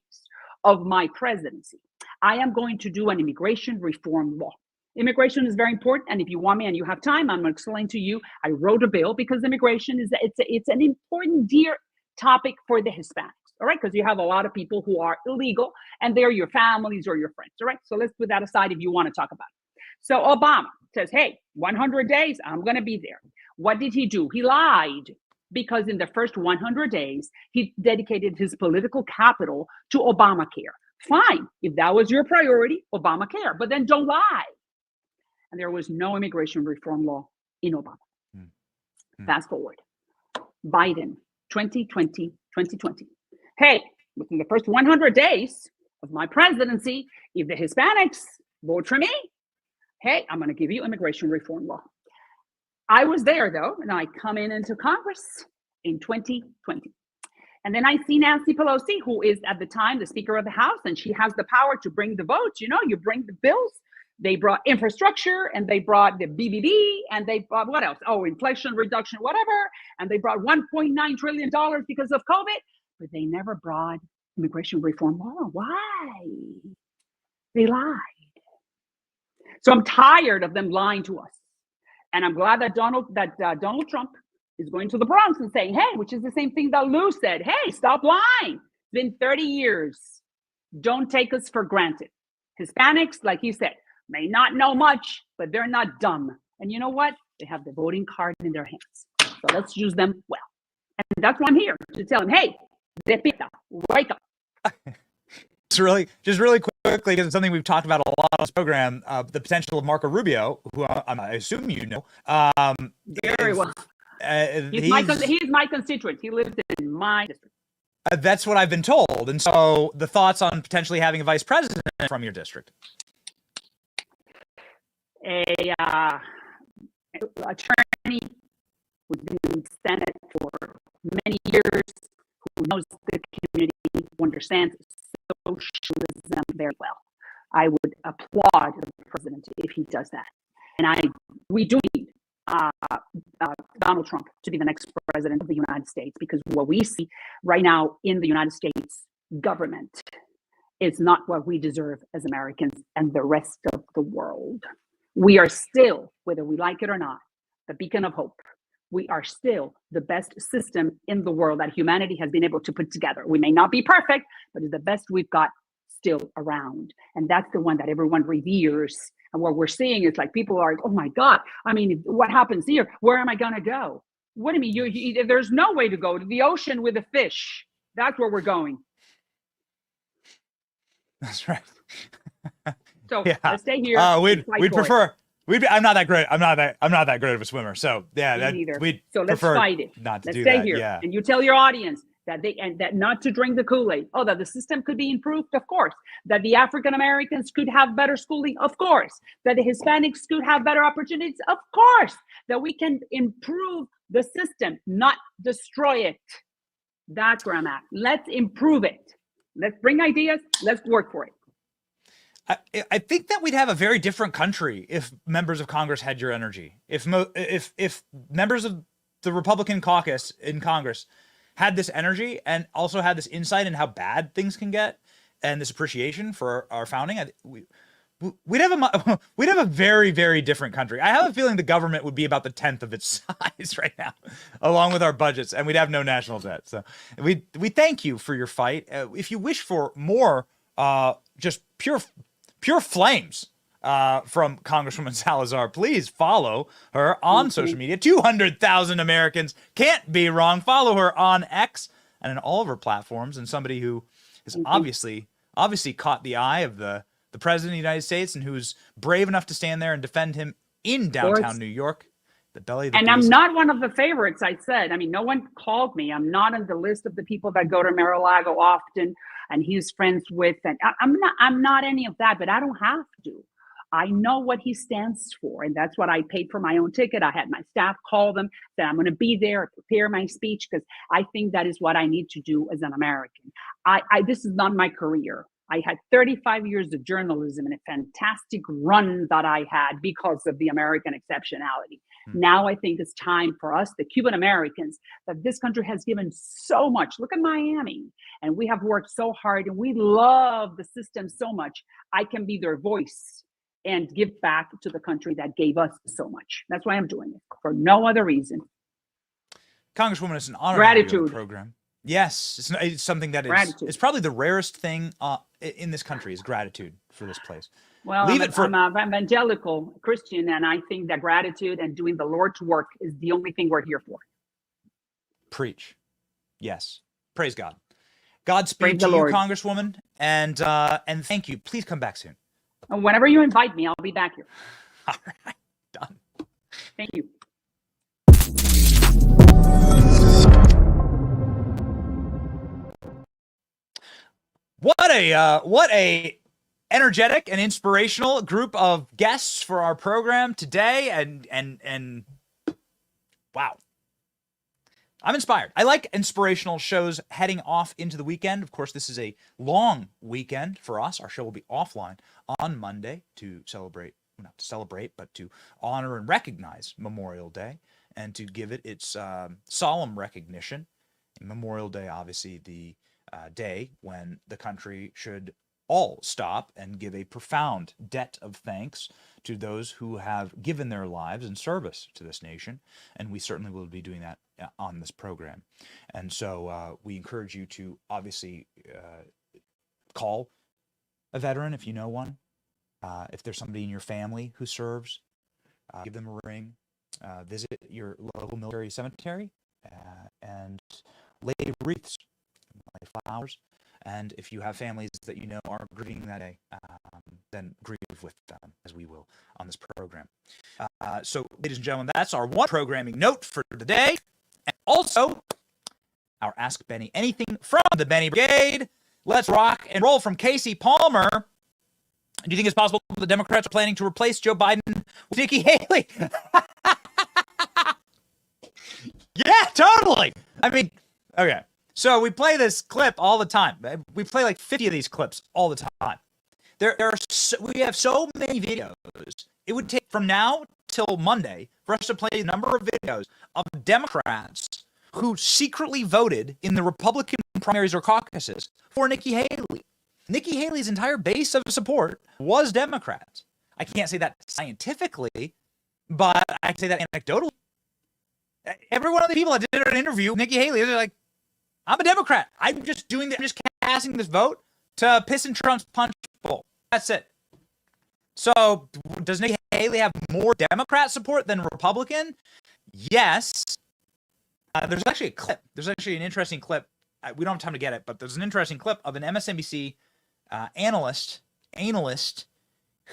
Speaker 7: of my presidency, I am going to do an immigration reform law. Immigration is very important, and if you want me and you have time, I'm going to explain to you. I wrote a bill because immigration is it's an important dear topic for the Hispanics. All right, because you have a lot of people who are illegal, and they're your families or your friends. All right, so let's put that aside if you want to talk about it. So Obama says, hey, 100 days, I'm going to be there. What did he do? He lied, because in the first 100 days, he dedicated his political capital to Obamacare. Fine, if that was your priority, Obamacare, but then don't lie. And there was no immigration reform law in Obama. Fast forward, Biden, 2020. Hey, within the first 100 days of my presidency, if the Hispanics vote for me, hey, I'm going to give you immigration reform law. I was there, though, and I come into Congress in 2020. And then I see Nancy Pelosi, who is at the time the Speaker of the House, and she has the power to bring the votes. You know, you bring the bills. They brought infrastructure, and they brought the BBB, and they brought what else? Oh, inflation reduction, whatever. And they brought $1.9 trillion because of COVID, but they never brought immigration reform law. Why? They lied. So I'm tired of them lying to us. And I'm glad that Donald Trump is going to the Bronx and saying, hey, which is the same thing that Lou said, hey, stop lying. It's been 30 years. Don't take us for granted. Hispanics, like he said, may not know much, but they're not dumb. And you know what? They have the voting card in their hands. So let's use them well. And that's why I'm here, to tell them, hey, despierta, wake up.
Speaker 10: Just really quickly, because it's something we've talked about a lot on this program, the potential of Marco Rubio, who I assume you know.
Speaker 7: Very well. He's my constituent. He lives in my district.
Speaker 10: That's what I've been told. And so the thoughts on potentially having a vice president from your district?
Speaker 7: A attorney who's been in the Senate for many years, who understands socialism very well. I would applaud the president if he does that. And we do need Donald Trump to be the next president of the United States, because what we see right now in the United States government is not what we deserve as Americans and the rest of the world. We are still, whether we like it or not, the beacon of hope. We are still the best system in the world that humanity has been able to put together. We may not be perfect, but it's the best we've got still around. And that's the one that everyone reveres. And what we're seeing is like people are, oh my God, I mean, what happens here? Where am I going to go? What do you mean? There's no way to go to the ocean with a fish. That's where we're going.
Speaker 10: That's right.
Speaker 7: So
Speaker 10: Yeah.
Speaker 7: let's stay here.
Speaker 10: We'd prefer. I'm not that great. I'm not that great of a swimmer. So yeah, we'd
Speaker 7: so let's
Speaker 10: prefer
Speaker 7: fight it.
Speaker 10: not to
Speaker 7: let's
Speaker 10: do
Speaker 7: stay
Speaker 10: that.
Speaker 7: here.
Speaker 10: Yeah.
Speaker 7: And you tell your audience that not to drink the Kool-Aid. Oh, that the system could be improved, of course. That the African Americans could have better schooling, of course. That the Hispanics could have better opportunities, of course. That we can improve the system, not destroy it. That's where I'm at. Let's improve it. Let's bring ideas. Let's work for it.
Speaker 10: I think that we'd have a very different country if members of Congress had your energy. If members of the Republican caucus in Congress had this energy and also had this insight in how bad things can get and this appreciation for our founding, we'd have a very, very different country. I have a feeling the government would be about the 10th of its size right now, along with our budgets, and we'd have no national debt. So we thank you for your fight. If you wish for more, just pure flames from Congresswoman Salazar, please follow her on social media. 200,000 Americans can't be wrong. Follow her on X and in all of her platforms. And somebody who has obviously caught the eye of the president of the United States and who's brave enough to stand there and defend him in downtown New York. The belly of the beast.
Speaker 7: I'm not one of the favorites, I said. I mean, no one called me. I'm not on the list of the people that go to Mar-a-Lago often and he's friends with. And I'm not any of that, but I don't have to. I know what he stands for. And that's what I paid for my own ticket. I had my staff call them, said I'm going to be there, prepare my speech, because I think that is what I need to do as an American. This is not my career. I had 35 years of journalism and a fantastic run that I had because of the American exceptionality. Now I think it's time for us, the Cuban Americans, that this country has given so much. Look at Miami. And we have worked so hard and we love the system so much. I can be their voice and give back to the country that gave us so much. That's why I'm doing it, for no other reason.
Speaker 10: Congresswoman, it's an honor
Speaker 7: Gratitude.
Speaker 10: to be on the program. Yes, it's something that is it's probably the rarest thing in this country is gratitude for this place.
Speaker 7: Well, I'm an evangelical Christian, and I think that gratitude and doing the Lord's work is the only thing we're here for.
Speaker 10: Preach. Yes. Praise God. Godspeed to you, Congresswoman, and thank you. Please come back soon.
Speaker 7: Whenever you invite me, I'll be back here.
Speaker 10: All right. Done.
Speaker 7: Thank you.
Speaker 10: What a energetic and inspirational group of guests for our program today, and wow, I'm inspired. I like inspirational shows heading off into the weekend. Of course, this is a long weekend for us. Our show will be offline on Monday to celebrate, not to celebrate, but to honor and recognize Memorial Day and to give it its solemn recognition. Memorial Day, obviously, the day when the country should all stop and give a profound debt of thanks to those who have given their lives in service to this nation. And we certainly will be doing that on this program. And so we encourage you to obviously call a veteran if you know one. If there's somebody in your family who serves, give them a ring. Visit your local military cemetery and lay wreaths, lay flowers. And if you have families that you know are grieving that day, then grieve with them, as we will on this program. So, ladies and gentlemen, that's our one programming note for the day. And also, our Ask Benny Anything from the Benny Brigade. Let's rock and roll from Casey Palmer. Do you think it's possible the Democrats are planning to replace Joe Biden with Nikki Haley? Yeah, totally. I mean, okay. So we play this clip all the time. We play like 50 of these clips all the time. We have so many videos. It would take from now till Monday for us to play a number of videos of Democrats who secretly voted in the Republican primaries or caucuses for Nikki Haley. Nikki Haley's entire base of support was Democrats. I can't say that scientifically, but I can say that anecdotally. Every one of the people that did an interview with Nikki Haley, they're like, I'm a Democrat. I'm just casting this vote to piss in Trump's punch bowl. That's it. So does Nikki Haley have more Democrat support than Republican? Yes. There's actually a clip. There's actually an interesting clip. We don't have time to get it, but there's an interesting clip of an MSNBC analyst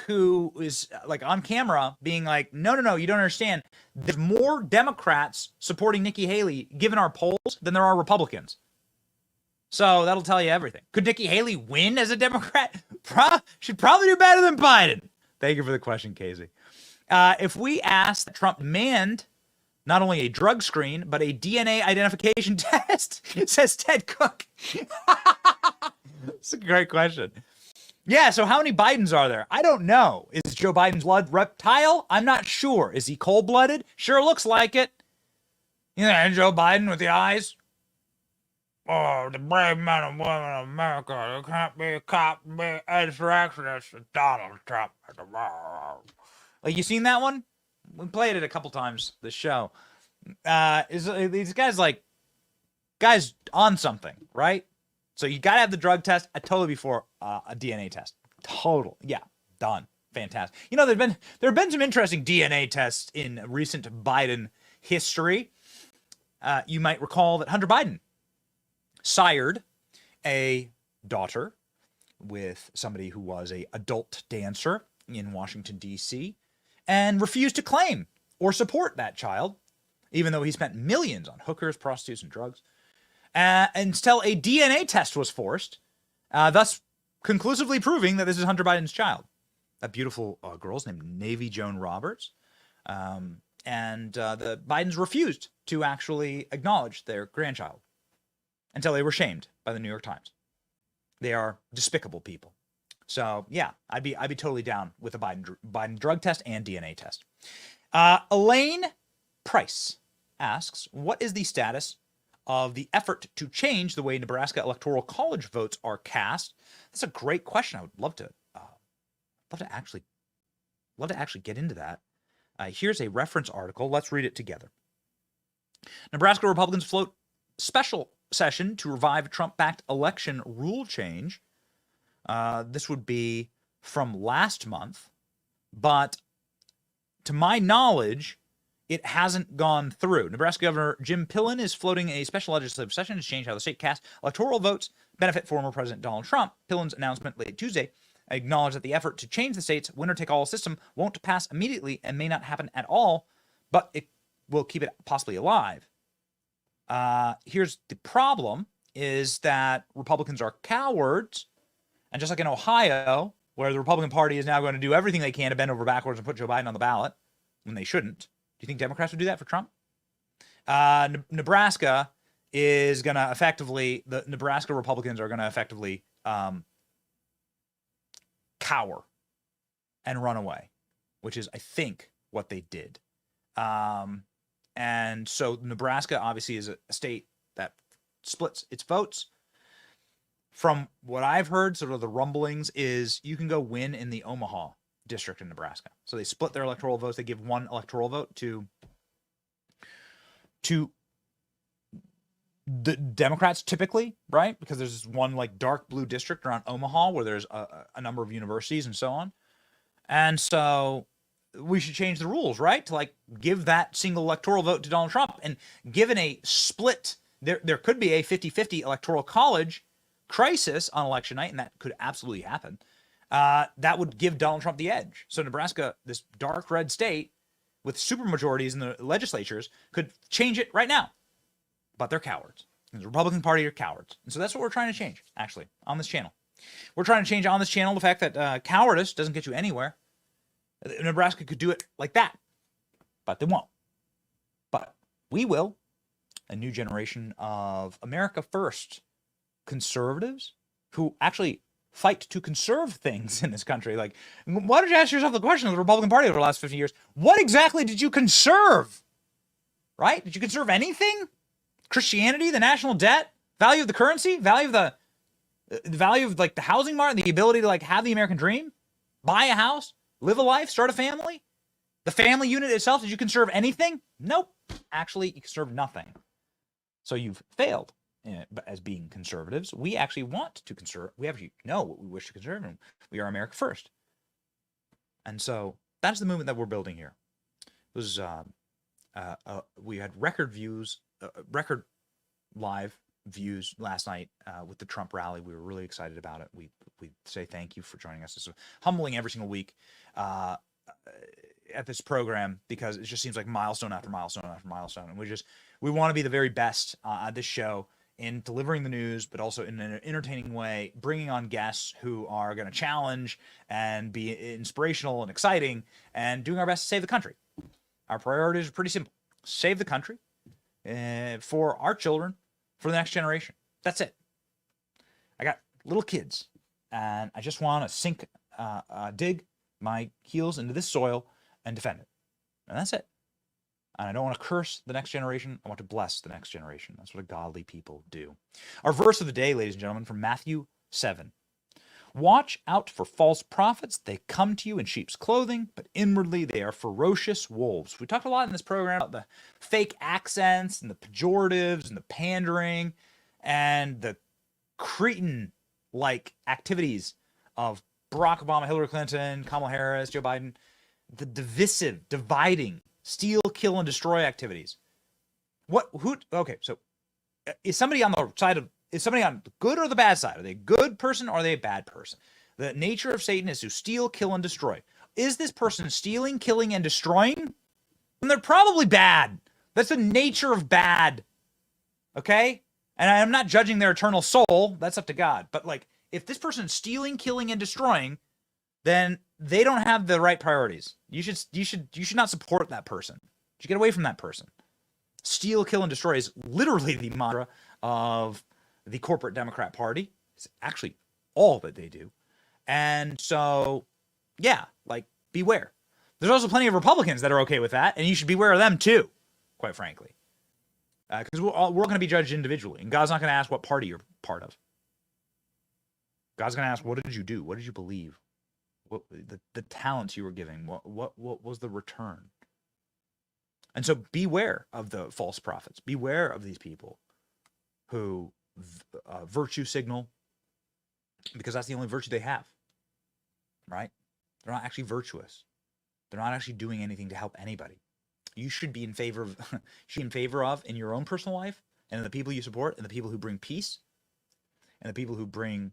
Speaker 10: who is like on camera being like, no, you don't understand. There's more Democrats supporting Nikki Haley given our polls than there are Republicans. So that'll tell you everything. Could Nikki Haley win as a Democrat? She'd probably do better than Biden. Thank you for the question, Casey. If we asked that Trump demand not only a drug screen, but a DNA identification test, says Ted Cook. That's a great question. Yeah, so how many Bidens are there? I don't know. Is Joe Biden's blood reptile? I'm not sure. Is he cold-blooded? Sure looks like it. You know, Joe Biden with the eyes. Oh, the brave men and women of America. There can't be a cop, be an insurrectionist. Donald Trump. Like, you seen that one? We played it a couple times, this show. These guys, like, guys on something, right? So you got to have the drug test. I totally before a DNA test. Total. Yeah, done. Fantastic. You know, there have been some interesting DNA tests in recent Biden history. You might recall that Hunter Biden sired a daughter with somebody who was an adult dancer in Washington, D.C., and refused to claim or support that child, even though he spent millions on hookers, prostitutes, and drugs, until a DNA test was forced, thus conclusively proving that this is Hunter Biden's child. A beautiful girl's named Navy Joan Roberts. And the Bidens refused to actually acknowledge their grandchild until they were shamed by the New York Times. They are despicable people. So yeah, I'd be totally down with a Biden drug test and DNA test. Elaine Price asks, what is the status of the effort to change the way Nebraska Electoral College votes are cast? That's a great question. I would love to actually get into that. Here's a reference article. Let's read it together. Nebraska Republicans float special session to revive Trump-backed election rule change. This would be from last month, but to my knowledge, it hasn't gone through. Nebraska Governor Jim Pillen is floating a special legislative session to change how the state casts electoral votes, benefit former President Donald Trump. Pillen's announcement late Tuesday acknowledged that the effort to change the state's winner-take-all system won't pass immediately and may not happen at all, but it will keep it possibly alive. Here's the problem, is that Republicans are cowards, and just like in Ohio, where the Republican Party is now going to do everything they can to bend over backwards and put Joe Biden on the ballot, when they shouldn't. Do you think Democrats would do that for Trump? Nebraska is going to effectively, the Nebraska Republicans are going to effectively cower and run away, which is, I think, what they did. And so Nebraska obviously is a state that splits its votes. From what I've heard, sort of the rumblings is you can go win in the Omaha district in Nebraska. So they split their electoral votes. They give one electoral vote to the Democrats typically, right? Because there's this one like dark blue district around Omaha where there's a number of universities and so on. And so we should change the rules, right? To like give that single electoral vote to Donald Trump. And given a split, there could be a 50-50 electoral college crisis on election night, and that could absolutely happen. That would give Donald Trump the edge. So Nebraska, this dark red state with supermajorities in the legislatures, could change it right now. But they're cowards. And the Republican Party are cowards. And so that's what we're trying to change, actually, on this channel. We're trying to change on this channel the fact that cowardice doesn't get you anywhere. Nebraska could do it like that, but they won't. But we will. a new generation of America First conservatives who actually fight to conserve things in this country. Like, why don't you ask yourself the question of the Republican Party over the last 50 years? What exactly did you conserve? Right? Did you conserve anything? Christianity, the national debt, value of the currency, value of the value of like the housing market, the ability to like have the American dream, buy a house, live a life, start a family. The family unit itself, did you conserve anything? Nope. Actually, you conserved nothing. So you've failed as being conservatives. We actually want to conserve. We actually know what we wish to conserve, and we are America First. And so that's the movement that we're building here. It was we had record views, record live views last night with the Trump rally. We were really excited about it. We say thank you for joining us. It's humbling every single week at this program, because it just seems like milestone after milestone after milestone. And we want to be the very best at this show in delivering the news, but also in an entertaining way, bringing on guests who are going to challenge and be inspirational and exciting, and doing our best to save the country. Our priorities are pretty simple. Save the country for our children, for the next generation. That's it. I got little kids, and I just want to dig my heels into this soil and defend it. And that's it. And I don't want to curse the next generation. I want to bless the next generation. That's what a godly people do. Our verse of the day, ladies and gentlemen, from Matthew 7. Watch out for false prophets. They come to you in sheep's clothing, but inwardly they are ferocious wolves. We talked a lot in this program about the fake accents and the pejoratives and the pandering and the cretin-like activities of Barack Obama, Hillary Clinton, Kamala Harris, Joe Biden. The divisive, dividing, steal, kill, and destroy activities. Okay, so is somebody on the good or the bad side? Are they a good person or are they a bad person? The nature of Satan is to steal, kill, and destroy. Is this person stealing, killing, and destroying? Then they're probably bad. That's the nature of bad. Okay? And I'm not judging their eternal soul. That's up to God. But like, if this person is stealing, killing, and destroying, then they don't have the right priorities. You should not support that person. You should get away from that person. Steal, kill, and destroy is literally the mantra of the corporate Democrat Party. It's actually all that they do. And so, yeah, like, beware. There's also plenty of Republicans that are okay with that, and you should beware of them too, quite frankly. Because we're going to be judged individually, and God's not going to ask what party you're part of. God's going to ask, what did you do? What did you believe? What the talents you were giving? What was the return? And so beware of the false prophets. Beware of these people who virtue signal, because that's the only virtue they have, right? They're not actually virtuous. They're not actually doing anything to help anybody. You should be in favor of in your own personal life, and the people you support, and the people who bring peace, and the people who bring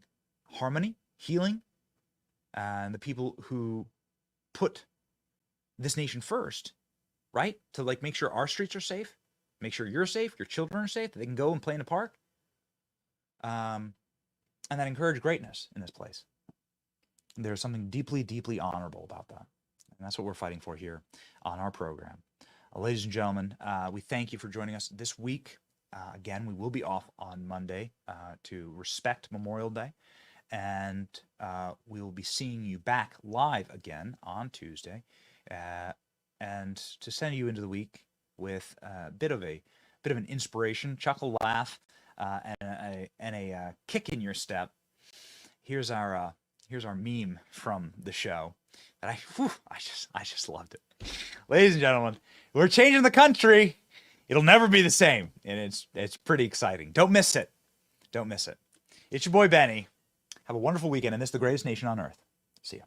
Speaker 10: harmony, healing, and the people who put this nation first, right? To like make sure our streets are safe, make sure you're safe, your children are safe, that they can go and play in the park, and that encourage greatness in this place. There's something deeply, deeply honorable about that, and that's what we're fighting for here on our program. Ladies and gentlemen, we thank you for joining us this week. Again, we will be off on Monday to respect Memorial Day. And we will be seeing you back live again on Tuesday, and to send you into the week with a bit of an inspiration, chuckle, laugh, and a kick in your step. Here's our meme from the show that I just loved it. Ladies and gentlemen, we're changing the country. It'll never be the same, and it's pretty exciting. Don't miss it. Don't miss it. It's your boy Benny. Have a wonderful weekend, and this is the greatest nation on earth. See ya.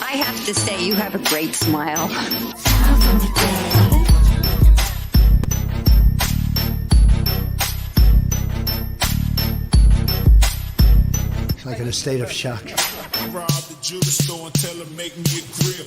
Speaker 9: I have to say, you have a great smile.
Speaker 4: Like in a state of shock.
Speaker 17: I robbed the jewelry store and tell her make me a grill.